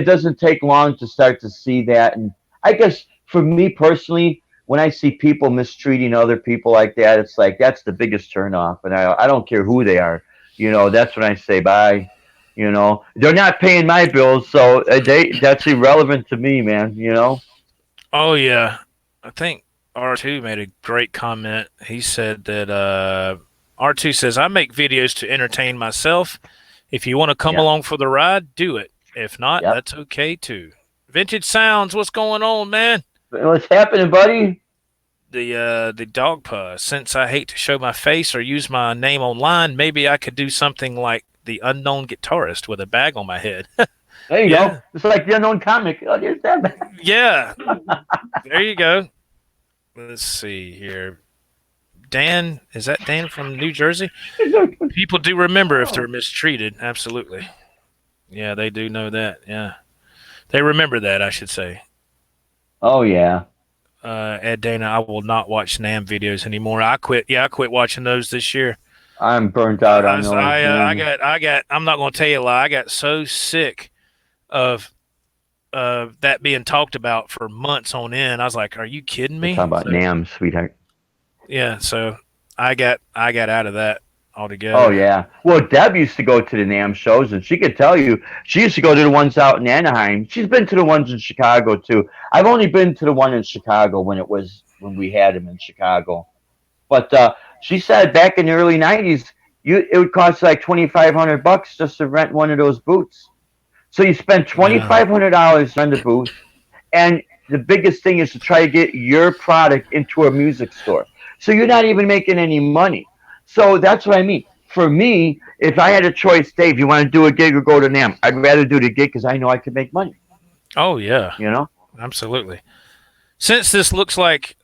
doesn't take long to start to see that. And I guess for me personally, when I see people mistreating other people like that, it's like that's the biggest turnoff. And I don't care who they are. That's when I say bye. They're not paying my bills, so that's irrelevant to me, man. Oh yeah, I think R2 made a great comment. He said that R2 says, I make videos to entertain myself. If you want to come along for the ride, do it. If not, that's okay too. Vintage Sounds, what's going on, man? What's happening, buddy? The dog paw. Since I hate to show my face or use my name online, maybe I could do something like the unknown guitarist with a bag on my head. There you go. It's like the unknown comic. Oh, there's that bag. Yeah. There you go. Let's see here. Dan, is that Dan from New Jersey? People do remember if they're mistreated. Absolutely. Yeah, they do know that. Yeah, they remember that. I should say. Oh yeah, Ed Dana, I will not watch Nam videos anymore. I quit. Yeah, I quit watching those this year. I'm burnt out on those, man. I'm not going to tell you a lie. I got so sick of that being talked about for months on end. I was like, "Are you kidding We're talking me?" about So Nam, sweetheart. yeah, so I got out of that Oh altogether. yeah. Well, Deb used to go to the Nam shows, and she could tell you she used to go to the ones out in Anaheim. She's been to the ones in Chicago too. I've only been to the one in Chicago when we had him in Chicago. But she said back in the early '90s, it would cost like $2,500 just to rent one of those booths. So you spend Yeah. $2,500 on the booth, and the biggest thing is to try to get your product into a music store. So you're not even making any money. So that's what I mean. For me, if I had a choice, Dave, you want to do a gig or go to NAM? I'd rather do the gig because I know I can make money. Oh yeah, You know? absolutely. Since this looks like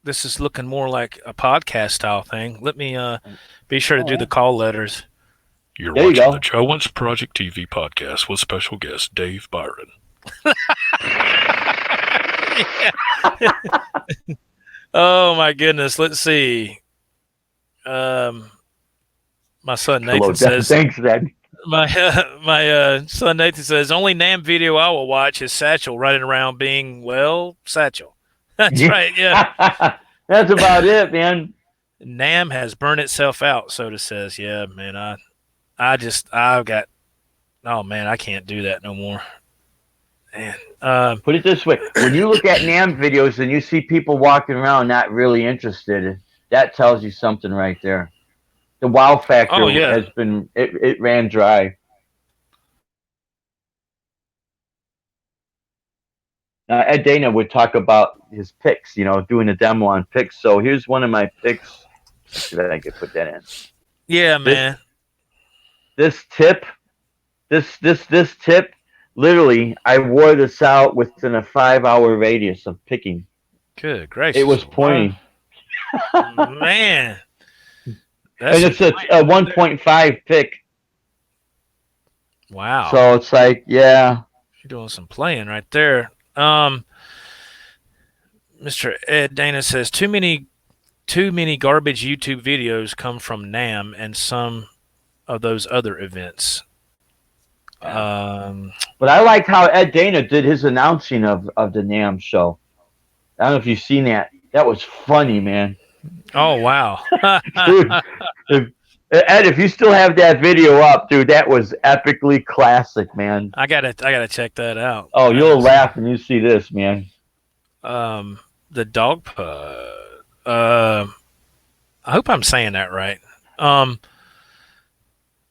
this is looking more like a podcast style thing, let me be sure to Oh do the yeah. call letters. You're There you watching the go. Joe Wentz Project TV podcast with special guest Dave Byron. Oh my goodness. Let's see. Um, my son Hello, Nathan Deb. says Thanks, Dad. my son Nathan says only Nam video I will watch is Satchel running around being Satchel. That's Yeah. right. Yeah. That's about it, man. Nam has burned itself out. Soda says, yeah, man. I've got. Oh man, I can't do that no more. Man. Put it this way: when you look at NAM videos and you see people walking around not really interested, that tells you something right there. The wow Oh factor yeah. has been it ran dry. Ed Dana would talk about his picks, doing a demo on picks. So here's one of my picks. Let's see if I can put that in. Yeah, This man. this tip, this tip, literally, I wore this out within a 5 hour radius of picking. Good It gracious. was What? pointy, Man. That's and some it's a 1.5 pick. wow. So it's like, yeah, You're doing some playing right there. Mr. Ed Dana says too many garbage YouTube videos come from NAM and some of those other events. yeah. Um, But I liked how Ed Dana did his announcing of the NAM show. I don't know if you've seen that. That was funny, man. oh wow. Dude, if, Ed, if you still have that video up, dude, that was epically classic, man. I gotta check that out. Oh, That you'll was laugh when you see this, man. the dog pud. Uh, I hope I'm saying that right. Um,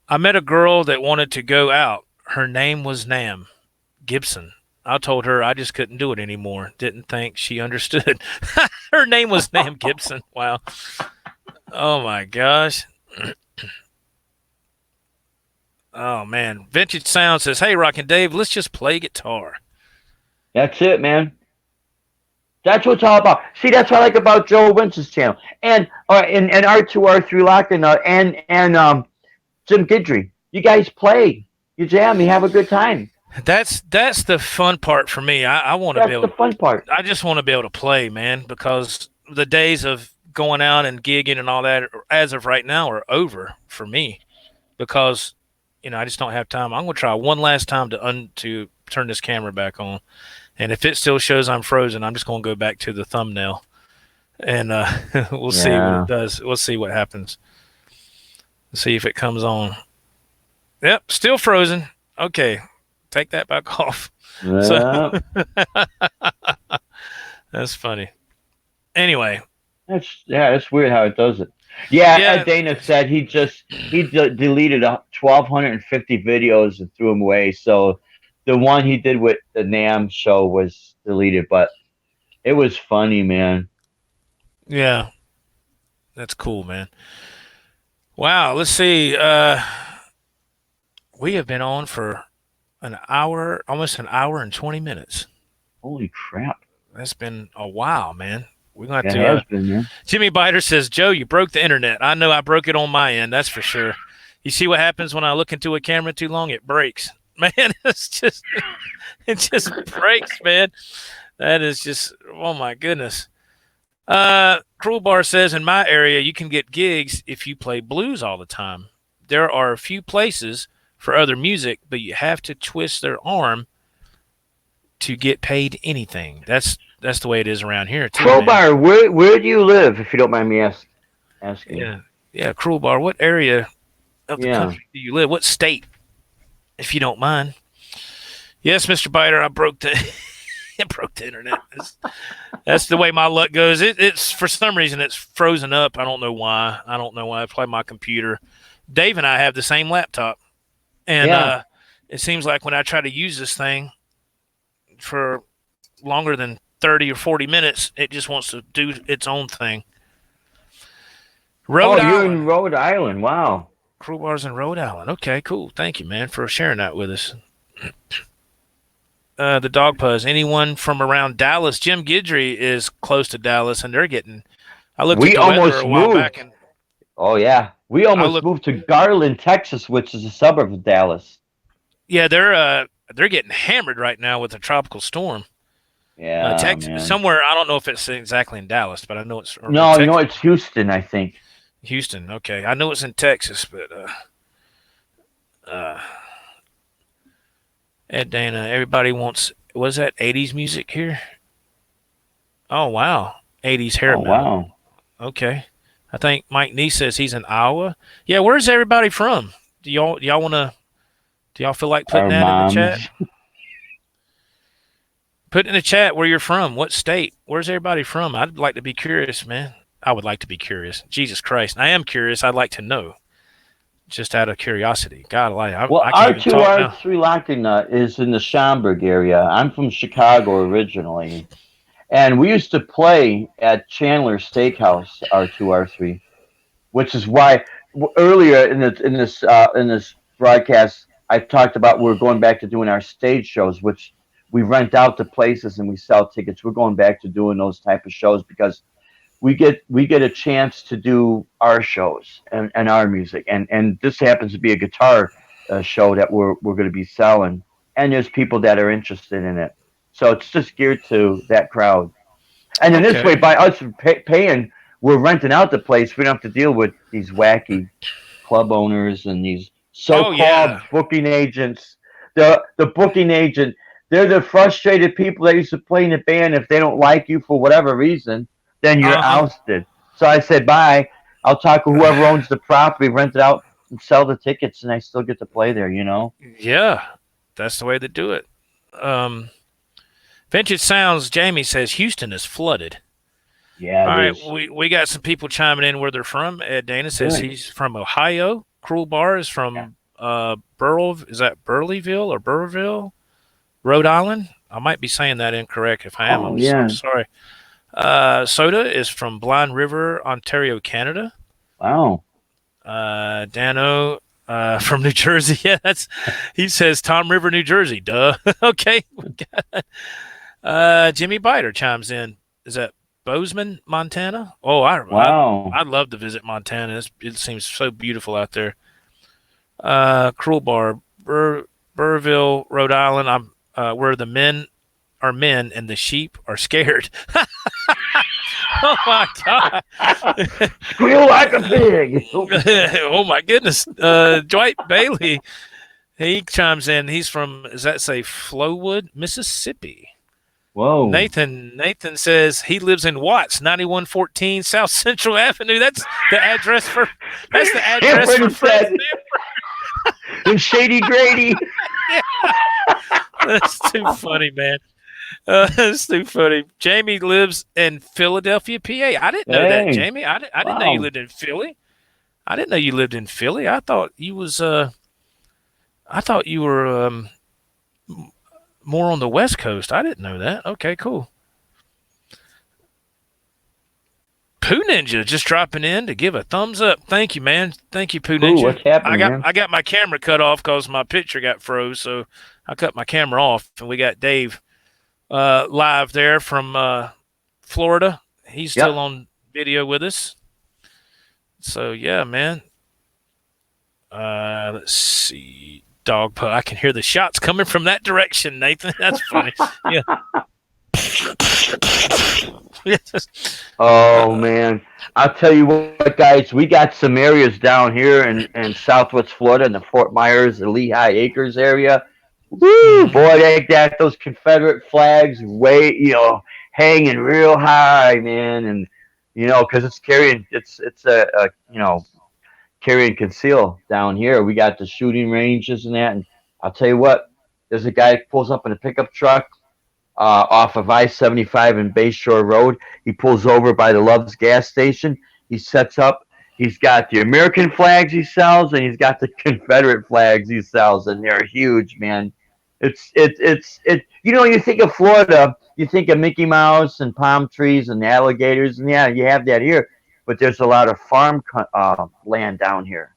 I met a girl that wanted to go out. Her name was Nam Gibson. I told her I just couldn't do it anymore. Didn't think she understood. Her name was Nam Gibson. Wow. Oh my gosh. Oh man. Vintage Sound says, "Hey, Rock and Dave, let's just play guitar." That's it, man. That's what it's all about. See, that's what I like about Joe Wentz's channel, and R2R3 Lockingnut and Jim Guidry. You guys play, you jam, you have a good time. That's the fun part for me. I want to be That's the able. fun part. I just want to be able to play, man, because the days of going out and gigging and all that, as of right now, are over for me. Because I just don't have time. I'm gonna try one last time to turn this camera back on, and if it still shows I'm frozen, I'm just gonna go back to the thumbnail, and we'll see what it Yeah. does. We'll see what happens. See if it comes on. Yep, still frozen. Okay, take that back off. So Yeah. that's funny. Anyway, It's weird how it does it. Yeah, Ed yeah, Dana said he deleted 1,250 videos and threw them away. So the one he did with the Nam show was deleted, but it was funny, man. yeah, that's cool, man. Wow, let's see. We have been on for an hour, almost an hour and 20 minutes. Holy crap! That's been a while, man. We're going to It have to. has been, man. Jimmy Biter says, Joe, you broke the internet. I know I broke it on my end. That's for sure. You see what happens when I look into a camera too long? It breaks. Man, it just breaks, man. That is just, oh my goodness. Cruel Bar says in my area you can get gigs if you play blues all the time. There are a few places for other music, but you have to twist their arm to get paid anything. That's the way it is around here too, man. Crowbar, where do you live, if you don't mind me asking? Yeah, yeah. Cruel Bar. What area of the Yeah. country do you live? What state, if you don't mind? Yes, Mr. Biter. I broke the it broke the internet. That's the way my luck goes. It's for some reason it's frozen up. I don't know why. I play my computer. Dave and I have the same laptop, and Yeah. it seems like when I try to use this thing for longer than 30 or 40 minutes, it just wants to do its own thing. Oh, Rhode you're Island. in Rhode Island. Wow. Cruel Bars in Rhode Island. Okay, cool. Thank you, man, for sharing that with us. The dog puzz. Anyone from around Dallas? Jim Guidry is close to Dallas, and they're getting. I looked at We the weather almost a while back, moved. and Oh yeah, we I almost looked. moved to Garland, Texas, which is a suburb of Dallas. Yeah, they're getting hammered right now with a tropical storm. Yeah, Texas, man. somewhere. I don't know if it's exactly in Dallas, but I know it's or No, Texas. it's Houston, I think. Houston. Okay, I know it's in Texas, but uh, Ed Dana. Everybody wants. Was that '80s music here? Oh wow, '80s hair Oh metal. wow. Okay. I think Mike Nee says he's in Iowa. Yeah, where's everybody from? Do y'all want to? Do y'all feel like putting Our that in the chat? moms. Put in the chat where you're from. What state? Where's everybody from? I'd like to be curious, man. I would like to be curious. Jesus Christ, I am curious. I'd like to know, just out of curiosity. God, Well, I can't even talk now. R2R3 Lockingnut is in the Schaumburg area. I'm from Chicago originally, and we used to play at Chandler Steakhouse R2R3, which is why earlier in this broadcast I talked about we're going back to doing our stage shows, which we rent out to places and we sell tickets. We're going back to doing those type of shows because we get a chance to do our shows and our music, and this happens to be a guitar show that we're going to be selling, and there's people that are interested in it, so it's just geared to that crowd. And in this Okay. way, by us paying, we're renting out the place. We don't have to deal with these wacky club owners and these Oh so-called yeah. booking agents. The booking agent, they're the frustrated people that used to play in the band. If they don't like you for whatever reason, then you're Uh ousted. So I said, bye. I'll talk to whoever huh. owns the property, rent it out, and sell the tickets, and I still get to play there. Yeah, that's the way to do it. Um, Vintage Sounds. Jamie says Houston is flooded. Yeah, All it right, is. we got some people chiming in where they're from. Ed Dana says Good. he's from Ohio. Cruel Bar is Yeah. from Burl. Is that Burleyville or Burrville, Rhode Island? I might be saying that incorrect. If I am, Oh I'm yeah. sorry. Soda is from Blind River, Ontario, Canada. Wow. Dano from New Jersey. Yeah, he says Tom River, New Jersey. Duh. Okay. Jimmy Biter chimes in. Is that Bozeman, Montana? Oh, Wow. I'd love to visit Montana. It seems so beautiful out there. Cruel Bar, Burrville, Rhode Island. I'm where the men are men and the sheep are scared. Oh my god! Squeal like a pig. Oh my goodness! Dwight Bailey, he chimes in. He's from, does that say Flowood, Mississippi? Whoa. Nathan says he lives in Watts, 9114 South Central Avenue. That's the address for Cameron Fred. said, and Shady Grady. That's too funny, man. That's too funny. Jamie lives in Philadelphia, PA. I didn't know that, Hey. Jamie. I didn't know you Wow. lived in Philly. I didn't know you lived in Philly. I thought you were more on the West Coast. I didn't know that. Okay, cool. Pooh Ninja just dropping in to give a thumbs up. Thank you, man. Thank you, Pooh Ooh, Ninja. what's happening, man? I got my camera cut off because my picture got froze, so I cut my camera off, and we got Dave live there from Florida. He's still Yep. on video with us. So yeah, man. Let's see. Dog po. I can hear the shots coming from that direction, Nathan. That's funny. Yeah. Oh man, I'll tell you what, guys. We got some areas down here in Southwest Florida, in the Fort Myers, the Lehigh Acres area. Woo, Mhm. boy, they got those Confederate flags way, hanging real high, man, and because it's carrying, it's a carry and conceal down here. We got the shooting ranges and that, and I'll tell you what, there's a guy that pulls up in a pickup truck off of I-75 and Bayshore Road. He pulls over by the Love's gas station. He sets up. He's got the American flags he sells, and he's got the Confederate flags he sells, and they're huge, man. It's. You think of Florida, you think of Mickey Mouse and palm trees and alligators, and yeah, you have that here. But there's a lot of farm land down here.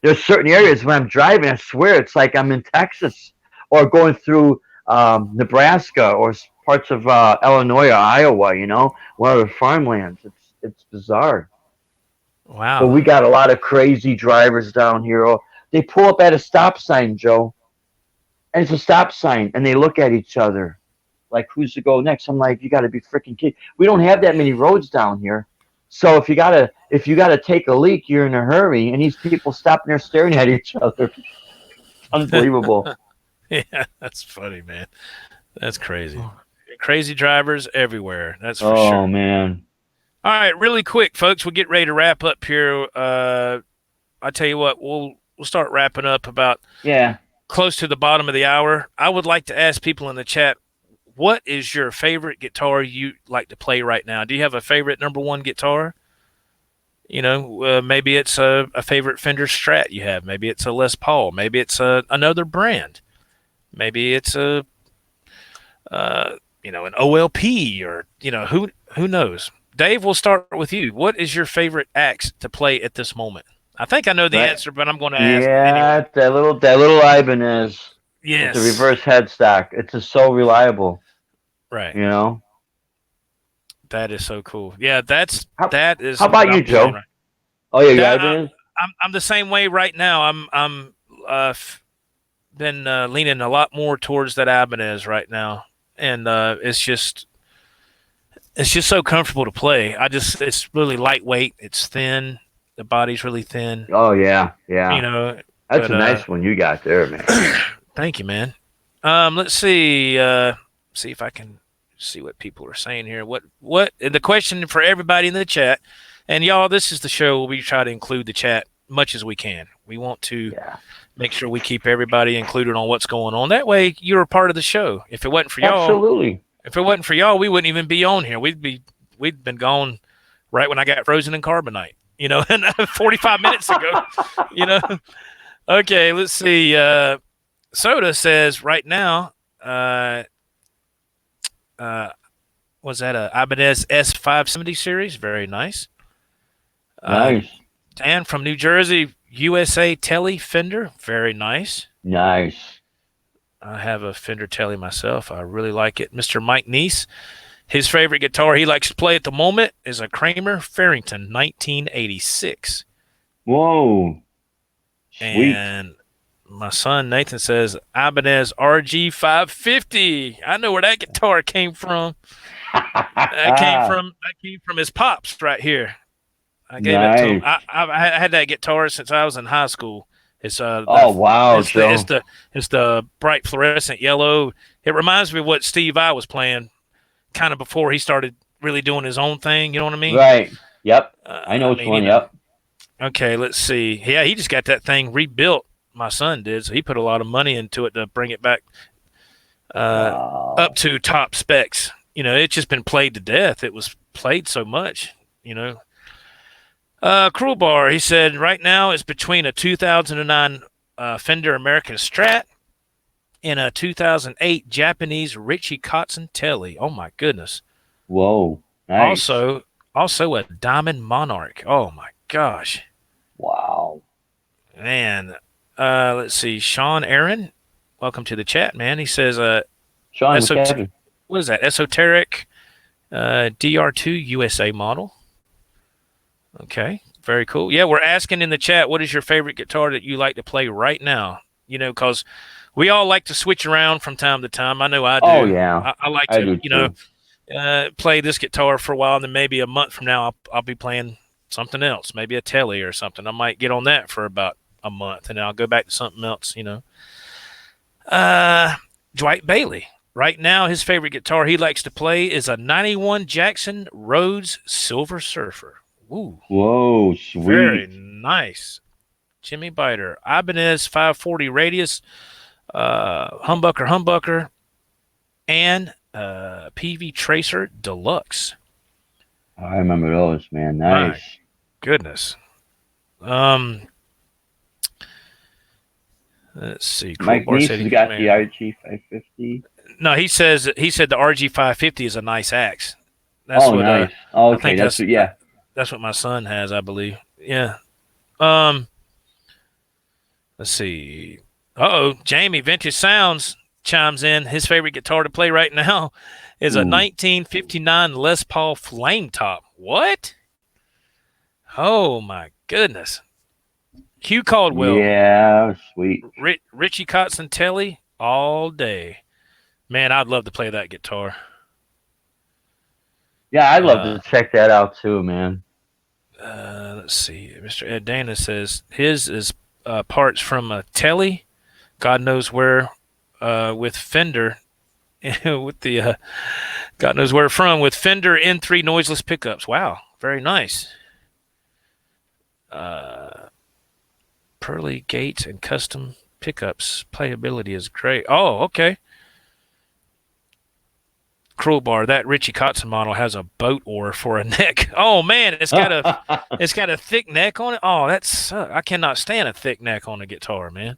There's certain areas when I'm driving, I swear it's like I'm in Texas or going through Nebraska or parts of Illinois or Iowa. One of the farmlands. It's bizarre. But Wow. we got a lot of crazy drivers down here. Oh, they pull up at a stop sign, Joe, and it's a stop sign, and they look at each other like, "Who's to go next?" I'm like, "You got to be freaking kidding! We don't have that many roads down here." So if you gotta take a leak, you're in a hurry, and these people stopping there staring at each other. It's unbelievable. Yeah, that's funny, man. That's crazy. Crazy drivers everywhere. That's for Oh sure. man. All right, really quick, folks. We'll get ready to wrap up here. I tell you what, we'll start wrapping up about Yeah. close to the bottom of the hour. I would like to ask people in the chat, what is your favorite guitar you like to play right now? Do you have a favorite number one guitar? Maybe it's a favorite Fender Strat you have. Maybe it's a Les Paul. Maybe it's another brand. Maybe it's an OLP, or who knows. Dave, we'll start with you. What is your favorite axe to play at this moment? I think I know the Right. answer, but I'm going to ask it Yeah, anyway. that little Ibanez with the Yes. reverse headstock. It's just so reliable. Right. You know. That is so cool. Yeah, How that is How what about you, I'm playing Joe? right. Oh yeah, your That Ibanez. I'm the same way right now. I'm been leaning a lot more towards that Ibanez right now, and it's just so comfortable to play. It's really lightweight. It's thin. The body's really thin. Oh yeah, You yeah. know, That's but a nice one you got there, man. thank you, man. Let's see. See if I can see what people are saying here. What the question for everybody in the chat, and y'all, this is the show where we try to include the chat much as we can. We want to Yeah. make sure we keep everybody included on what's going on. That way, you're a part of the show. Absolutely. If it wasn't for y'all, we wouldn't even be on here. We'd been gone right when I got frozen in carbonite. And 45 minutes ago. You know. Okay, let's see. Soda says right now. Was that a Ibanez S570 series? Very nice. Uh, Nice. Dan from New Jersey, USA Telly Fender. Very nice. Nice. I have a Fender Telly myself. I really like it. Mr. Mike Neese, his favorite guitar he likes to play at the moment is a Kramer Farrington 1986. Whoa. Sweet. And my son Nathan says Ibanez RG550. I know where that guitar came from. That came from his pops right here. I gave it to him. Nice. I had that guitar since I was in high school. It's Oh wow, it's the it's Joe. the it's the bright fluorescent yellow. It reminds me of what Steve I was playing, kind of before he started really doing his own thing. You know what I mean? Right. Yep. I know I which mean, one. Yep. Okay, let's see. Yeah, he just got that thing rebuilt. My son did, so he put a lot of money into it to bring it back up Wow. to top specs. It's just been played to death. It was played so much. You know, Cruel Bar, he said right now it's between a 2009 Fender American Strat and a 2008 Japanese Richie Kotzen Telly. Oh my goodness. Whoa. Nice. Also, also a Diamond Monarch. Oh my gosh. Wow. Man. Let's see. Sean Aaron, welcome to the chat, man. He says, Sean, what's esot- happening? what is that? Esoteric DR2 USA model. Okay. Very cool. Yeah, we're asking in the chat, what is your favorite guitar that you like to play right now? Because we all like to switch around from time to time. I know I Oh do. yeah, I like I to, do too. play this guitar for a while, and then maybe a month from now, I'll be playing something else, maybe a Telly or something. I might get on that for about a month, and then I'll go back to something else. Uh, Dwight Bailey. Right now, his favorite guitar he likes to play is a 91 Jackson Rhodes Silver Surfer. Ooh, Whoa, very sweet. nice. Jimmy Biter. Ibanez 540 Radius, Humbucker, and PV Tracer Deluxe. I remember those, man. My Nice. goodness. Um, let's see. Mike Crowbar Niece said has he got the man. RG 550. No, he said the RG 550 is a nice axe. That's Oh, what nice. I Okay, think that's what. Yeah. that's what my son has, I believe. Yeah. Um, let's see. Jamie Vintage Sounds chimes in. His favorite guitar to play right now is a Ooh. 1959 Les Paul Flame Top. What? Oh my goodness. Hugh Caldwell, Yeah, sweet. Richie Kotzentelli all day. Man, I'd love to play that guitar. Yeah, I'd love to check that out too, man. Let's see. Mr. Ed Dana says his is parts from a Telly, God knows where, with Fender, with the God knows where from, with Fender N3 noiseless pickups. Wow, very nice. Pearly gates and custom pickups. Playability is great. Oh, okay. Crowbar. That Richie Kotzen model has a boat oar for a neck. Oh man, it's got a thick neck on it. Oh, that's I cannot stand a thick neck on a guitar, man.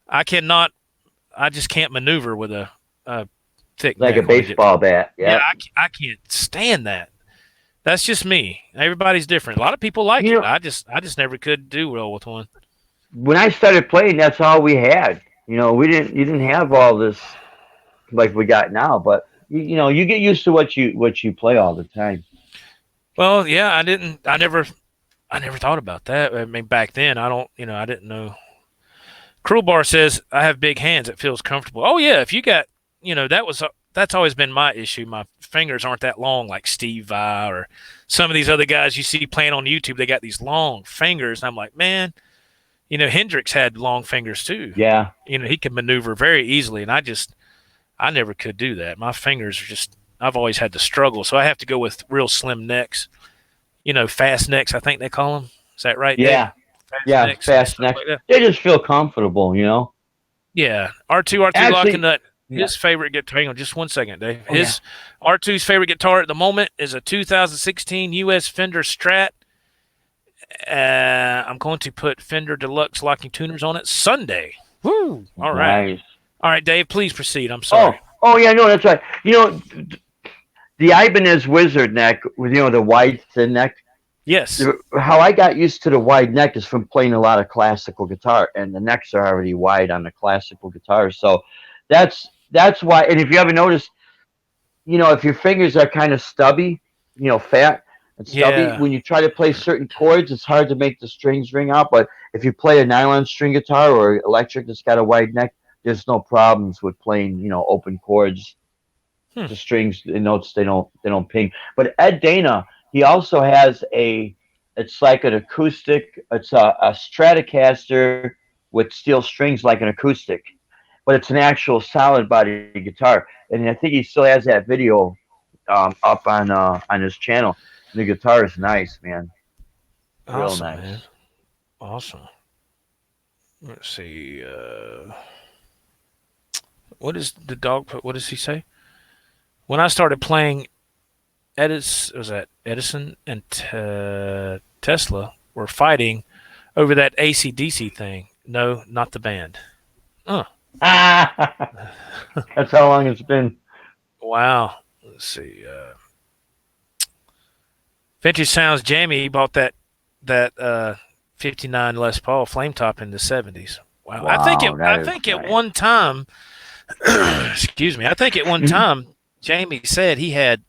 I cannot. I just can't maneuver with a thick Like neck a baseball bat. Yeah, Yep. I can't stand that. That's just me. Everybody's different. A lot of people like it. I just never could do well with one. When I started playing, that's all we had. You didn't have all this like we got now, but you get used to what you play all the time. Well, yeah, I never thought about that. I mean, back then, I didn't know. Crowbar says I have big hands. It feels comfortable. Oh yeah, if you got, that's always been my issue. My fingers aren't that long like Steve Vai or some of these other guys you see playing on YouTube. They got these long fingers, and I'm like, man, Hendrix had long fingers too. Yeah. He could maneuver very easily, and I never could do that. My fingers are just, I've always had to struggle, so I have to go with real slim necks. Fast necks, I think they call them. Is that right, Yeah. Dave? Fast Yeah, necks fast necks. like that. They just feel comfortable. Yeah. R2R3 Actually, Lockingnut. yeah. His favorite guitar. Hang on just one second, Dave. Oh, His R2's favorite guitar at the moment is a 2016 US Fender Strat. I'm going to put Fender Deluxe locking tuners on it Sunday. Woo! All right. Nice. All right, Dave, please proceed. I'm sorry. Oh yeah, no, that's right. The Ibanez Wizard neck with the wide thin neck. Yes. How I got used to the wide neck is from playing a lot of classical guitar, and the necks are already wide on the classical guitar. So that's why. And if you ever notice, if your fingers are kind of stubby, fat and stubby, when you try to play certain chords, it's hard to make the strings ring out. But if you play a nylon string guitar or electric that's got a wide neck, there's no problems with playing, open chords. The strings, the notes, they don't ping. But Ed Dana, he also has it's like an acoustic. It's a Stratocaster with steel strings like an acoustic, but it's an actual solid body guitar. And I think he still has that video up on his channel. The guitar is nice, man. Real Awesome, nice. man. Awesome. Let's see. What is the dog? What does he say? When I started playing, Edison and Tesla were fighting over that AC/DC thing. No, not the band. That's how long it's been. Wow. Let's see. Vintage Sounds Jamie bought that 59 Les Paul flame top in the 70s. Wow. I think at one time excuse me. I think at one time Jamie said he had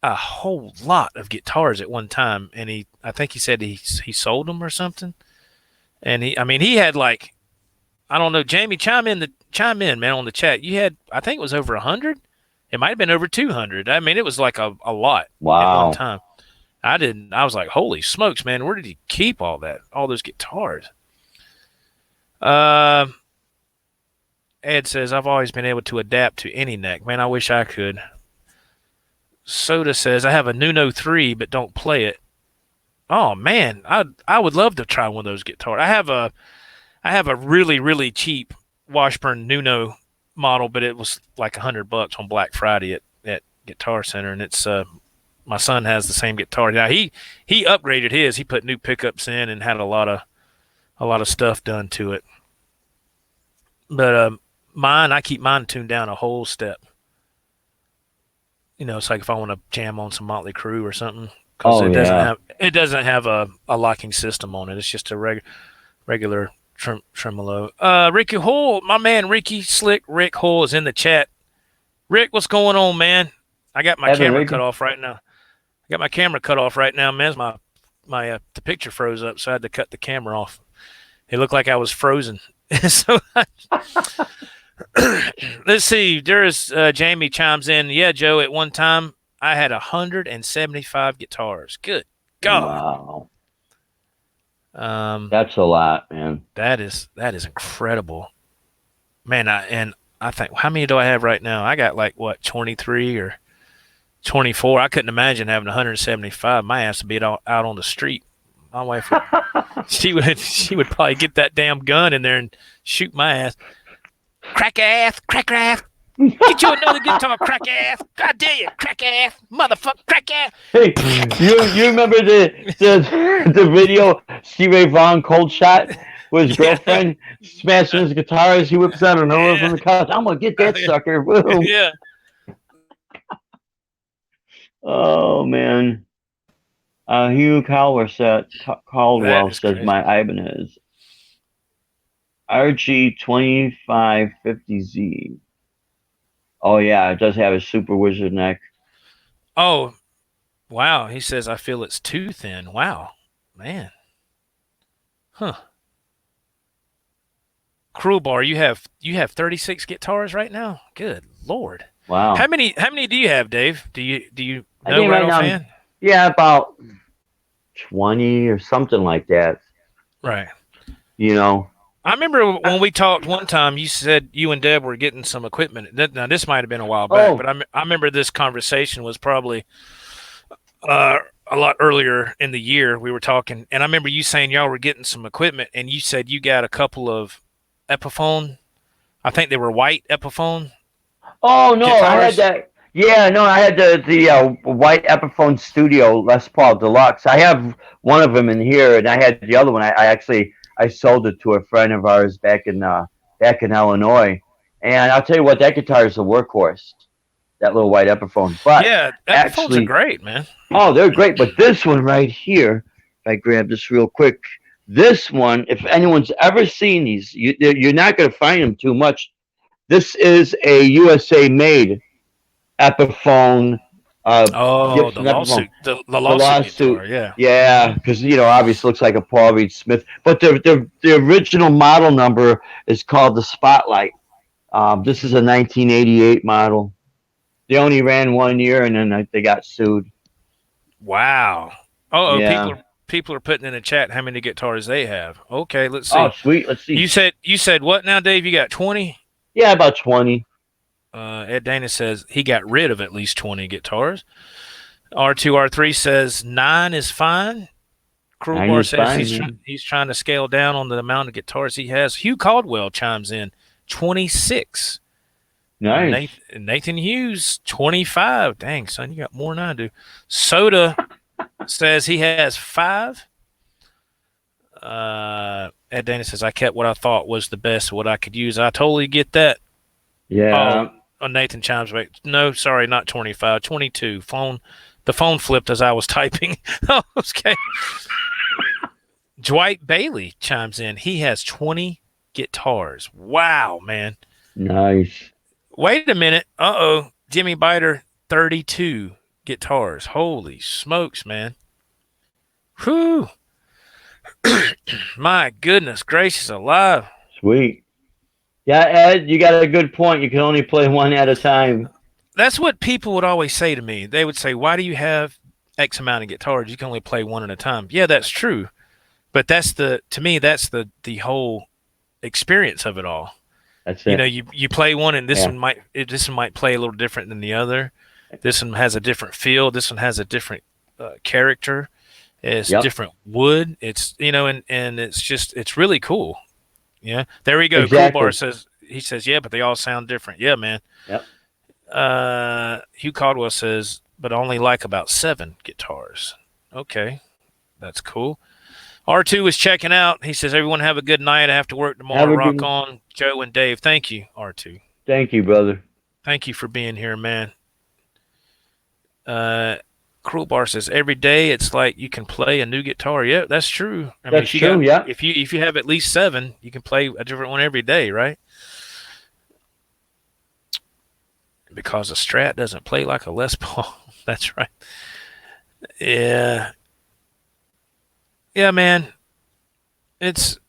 a whole lot of guitars at one time, and I think he said he sold them or something. And he had like, I don't know, Jamie, chime in, man, on the chat. You had, I think it was over 100. It might have been over 200. I mean, it was like a lot at one Wow. time. I was like, holy smokes, man, where did he keep all those guitars? Uh, Ed says, I've always been able to adapt to any neck. Man, I wish I could. Soda says, I have a Nuno 3, but don't play it. Oh man, I would love to try one of those guitars. I have a really really cheap Washburn Nuno model, but it was like $100 on Black Friday at Guitar Center, and it's my son has the same guitar. Now he upgraded his. He put new pickups in and had a lot of stuff done to it. But mine, I keep mine tuned down a whole step. You know, it's like if I want to jam on some Motley Crue or something, because Oh yeah. it doesn't have a locking system on it. It's just a regular tremolo. Ricky Hull, my man Ricky Slick Rick Hull is in the chat. Rick, what's going on, man? I got my Evan camera Ricky. cut off right now. Man. My the picture froze up, so I had to cut the camera off. It looked like I was frozen. So let's see. There's Jamie chimes in. Yeah, Joe. At one time, I had 175 guitars. Good God. Wow. Um, That's a lot, man. that is incredible, man. I think, how many do I have right now? I got like what, 23 or 24. I couldn't imagine having 175. My ass would be out on the street. My wife would, she would probably get that damn gun in there and shoot my ass. Crack ass, get you another guitar, crack ass. God damn you, crack ass, motherfucker, crack ass. Hey, you remember the video Steve Ray Vaughan cold shot with his girlfriend smashing his guitars? He whips out another from the couch. I'm gonna get that sucker. Boom. Yeah. Oh man. Hugh Caldwell says Crazy. my Ibanez RG 2550Z. Oh yeah, it does have a super wizard neck. Oh, wow. He says, I feel it's too thin. Wow, man. Huh. Cruel Bar, you have 36 guitars right now? Good Lord. Wow. How many do you have, Dave? Do you I know think right right now, offhand? yeah, about 20 or something like that. Right. You know. I remember when we talked one time, you said you and Deb were getting some equipment. Now, this might have been a while back, but I remember this conversation was probably a lot earlier in the year. We were talking, and I remember you saying y'all were getting some equipment, and you said you got a couple of Epiphone. I think they were white Epiphone. Oh no, Guitars. I had that. Yeah, no, I had the white Epiphone Studio Les Paul Deluxe. I have one of them in here, and I had the other one. I sold it to a friend of ours back in Illinois. And I'll tell you what, that guitar is a workhorse. That little white Epiphone. But Yeah, Epiphones are great, man. oh, they're great. But this one right here, if I grab this real quick, this one, if anyone's ever seen these, you're not going to find them too much. This is a USA made Epiphone. Oh, the lawsuit, the lawsuit guitar, yeah. Yeah, because obviously looks like a Paul Reed Smith, but the original model number is called the Spotlight. This is a 1988 model. They only ran 1 year, and then they got sued. Wow. Oh, Yeah. people are putting in the chat how many guitars they have. Okay, let's see. Oh, sweet. Let's see. You said what now, Dave? You got 20? Yeah, about 20. Ed Dana says he got rid of at least 20 guitars. R2R3 says 9 is fine. Cruel Bar says he's trying to scale down on the amount of guitars he has. Hugh Caldwell chimes in, 26. Nice. Nathan Hughes, 25. Dang, son, you got more than I do. Soda says he has 5. Ed Dana says, I kept what I thought was the best of what I could use. I totally get that. Yeah. Oh, Nathan chimes back. No, sorry, not 25, 22. The phone flipped as I was typing. Oh, okay. Dwight Bailey chimes in. He has 20 guitars. Wow, man. Nice. Wait a minute. Uh-oh. Jimmy Biter, 32 guitars. Holy smokes, man. Whew. My goodness gracious alive. Sweet. Yeah, Ed, you got a good point. You can only play one at a time. That's what people would always say to me. They would say, "Why do you have X amount of guitars? You can only play one at a time." Yeah, that's true. But to me, that's the whole experience of it all. That's You know, it. you play one, and Yeah, this one might play a little different than the other. This one has a different feel. This one has a different character. It's yep, different wood. It's and it's really cool. Yeah, there we go. Cool Bar exactly. says he says yeah, but they all sound different. Yeah, man. Yep. Hugh Caldwell says, but only like about 7 guitars. Okay, that's cool. R2 is checking out. He says, everyone have a good night. I have to work Have tomorrow. a Rock good. on, Joe and Dave. Thank you, R2. Thank you, brother. Thank you for being here, man. Uh, Cruel Bar says every day it's like you can play a new guitar. Yeah, that's true. I mean, That's true. Yeah, if you have at least 7, you can play a different one every day, right? Because a Strat doesn't play like a Les Paul. That's right. Yeah, yeah, man. It's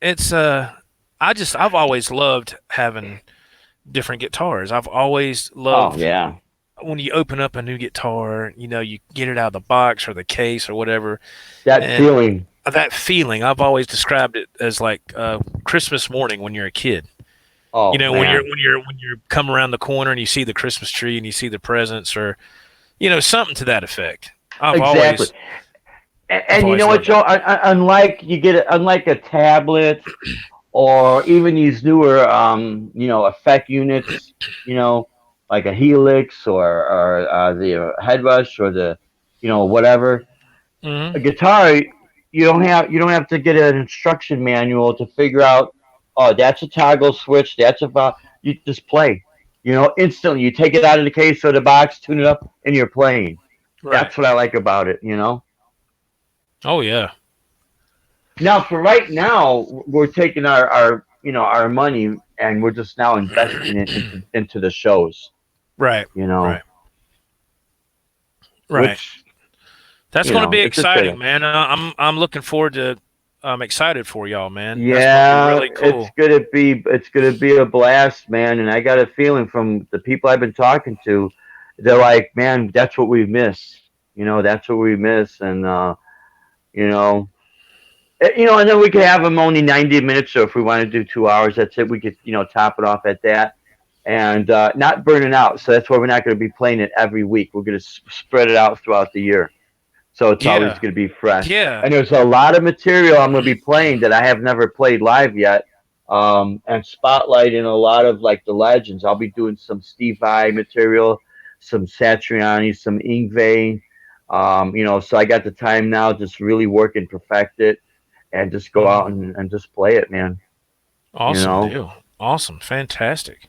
it's. I've always loved having different guitars. I've always oh loved yeah, when you open up a new guitar, you get it out of the box or the case or whatever, that and feeling. that feeling, I've always described it as like Christmas morning when you're a kid. You Oh know, man, when you're come around the corner and you see the Christmas tree and you see the presents or something to that effect. exactly. I've And you always know what, loved Joe? that. Unlike a tablet or even these newer, effect units, like a Helix or the Headrush or the, whatever. A Hmm. guitar, you don't have to get an instruction manual to figure out. Oh, that's a toggle switch. That's a you just play. Instantly. You take it out of the case or the box, tune it up, and you're playing. Right. That's what I like about it. Oh yeah. Now, for right now, we're taking our money and we're just now investing it into the shows. Right. You know, Right. Right. which That's going to be it's just exciting, better. man. I'm looking forward to. I'm excited for y'all, man. That's going to be Yeah, really cool. it's gonna be a blast, man. And I got a feeling from the people I've been talking to, they're like, man, that's what we miss. That's what we miss, and you know, and then we could have them only 90 minutes. So if we want to do 2 hours, that's it. We could top it off at that, and not burning out. So that's why we're not going to be playing it every week. We're going to spread it out throughout the year. So it's always Yeah. going to be fresh. Yeah. And there's a lot of material I'm going to be playing that I have never played live yet, and spotlighting a lot of like the legends. I'll be doing some Steve Vai material, some Satriani, some Ingve. So I got the time now, just really work and perfect it, and just go out Mhm. and just play it, man. You Awesome know. deal. Awesome. Fantastic.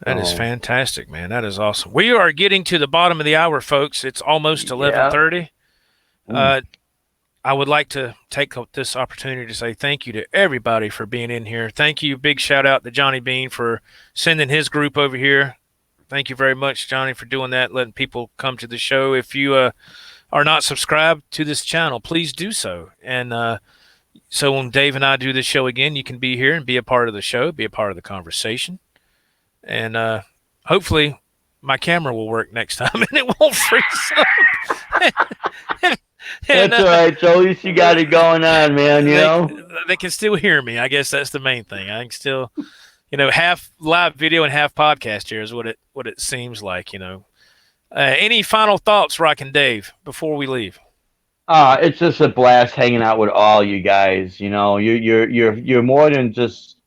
That is So fantastic, man. That is awesome. We are getting to the bottom of the hour, folks. It's almost yeah. 11:30. Mm. Uh, I would like to take this opportunity to say thank you to everybody for being in here. Thank you. Big shout out to Johnny Bean for sending his group over here. Thank you very much, Johnny, for doing that, letting people come to the show. If you are not subscribed to this channel, please do so. And so when Dave and I do this show again, you can be here and be a part of the show, be a part of the conversation. And hopefully my camera will work next time and it won't freeze up. and That's all right. So at least you got it going on, man. they they can still hear me. I guess that's the main thing. I can still, half live video and half podcast here is what it seems like. Any final thoughts, Rock and Dave, before we leave? It's just a blast hanging out with all you guys. You're more than just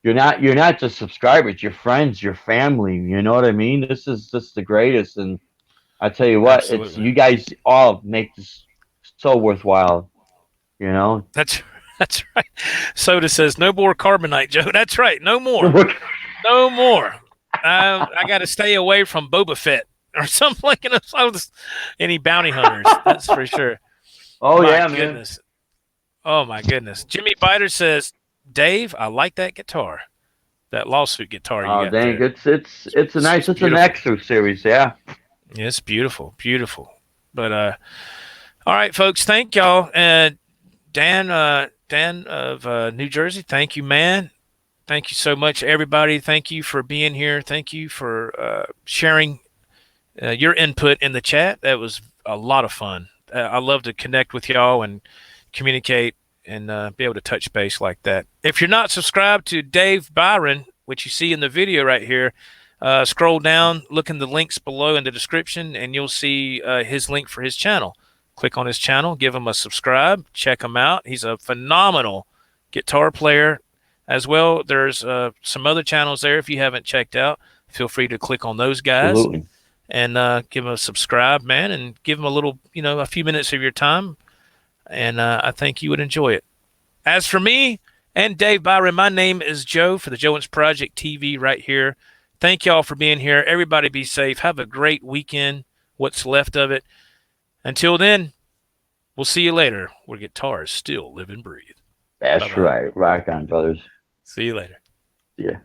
you're not just subscribers. You're friends. You're family. You know what I mean? This is just the greatest, and I tell you what, it's Absolutely. you guys all make this so worthwhile. You know. That's that's right. Soda says no more carbonite, Joe. That's right. No more. No more. I got to stay away from Boba Fett or something like any bounty hunters. That's for sure. Oh My yeah, man. goodness. Oh my goodness. Jimmy Biter says, Dave, I like that guitar. That lawsuit guitar you Oh got dang, there. it's It's an beautiful. extra series, yeah. Yeah, it's beautiful, beautiful. But all right, folks, thank y'all. Dan of New Jersey, thank you, man. Thank you so much, everybody. Thank you for being here. Thank you for sharing your input in the chat. That was a lot of fun. I love to connect with y'all and communicate and be able to touch base like that. If you're not subscribed to Dave Byron, which you see in the video right here, scroll down, look in the links below in the description, and you'll see his link for his channel. Click on his channel, give him a subscribe, check him out. He's a phenomenal guitar player as well. There's some other channels there if you haven't checked out. Feel free to click on those guys Absolutely. and give him a subscribe, man, and give him a little, a few minutes of your time. And I think you would enjoy it. As for me and Dave Byron, my name is Joe for the Joe Owens Project TV right here. Thank y'all for being here. Everybody be safe. Have a great weekend, what's left of it. Until then, we'll see you later where guitars still live and breathe. That's Bye-bye. right. Rock on, brothers. See you later. Yeah.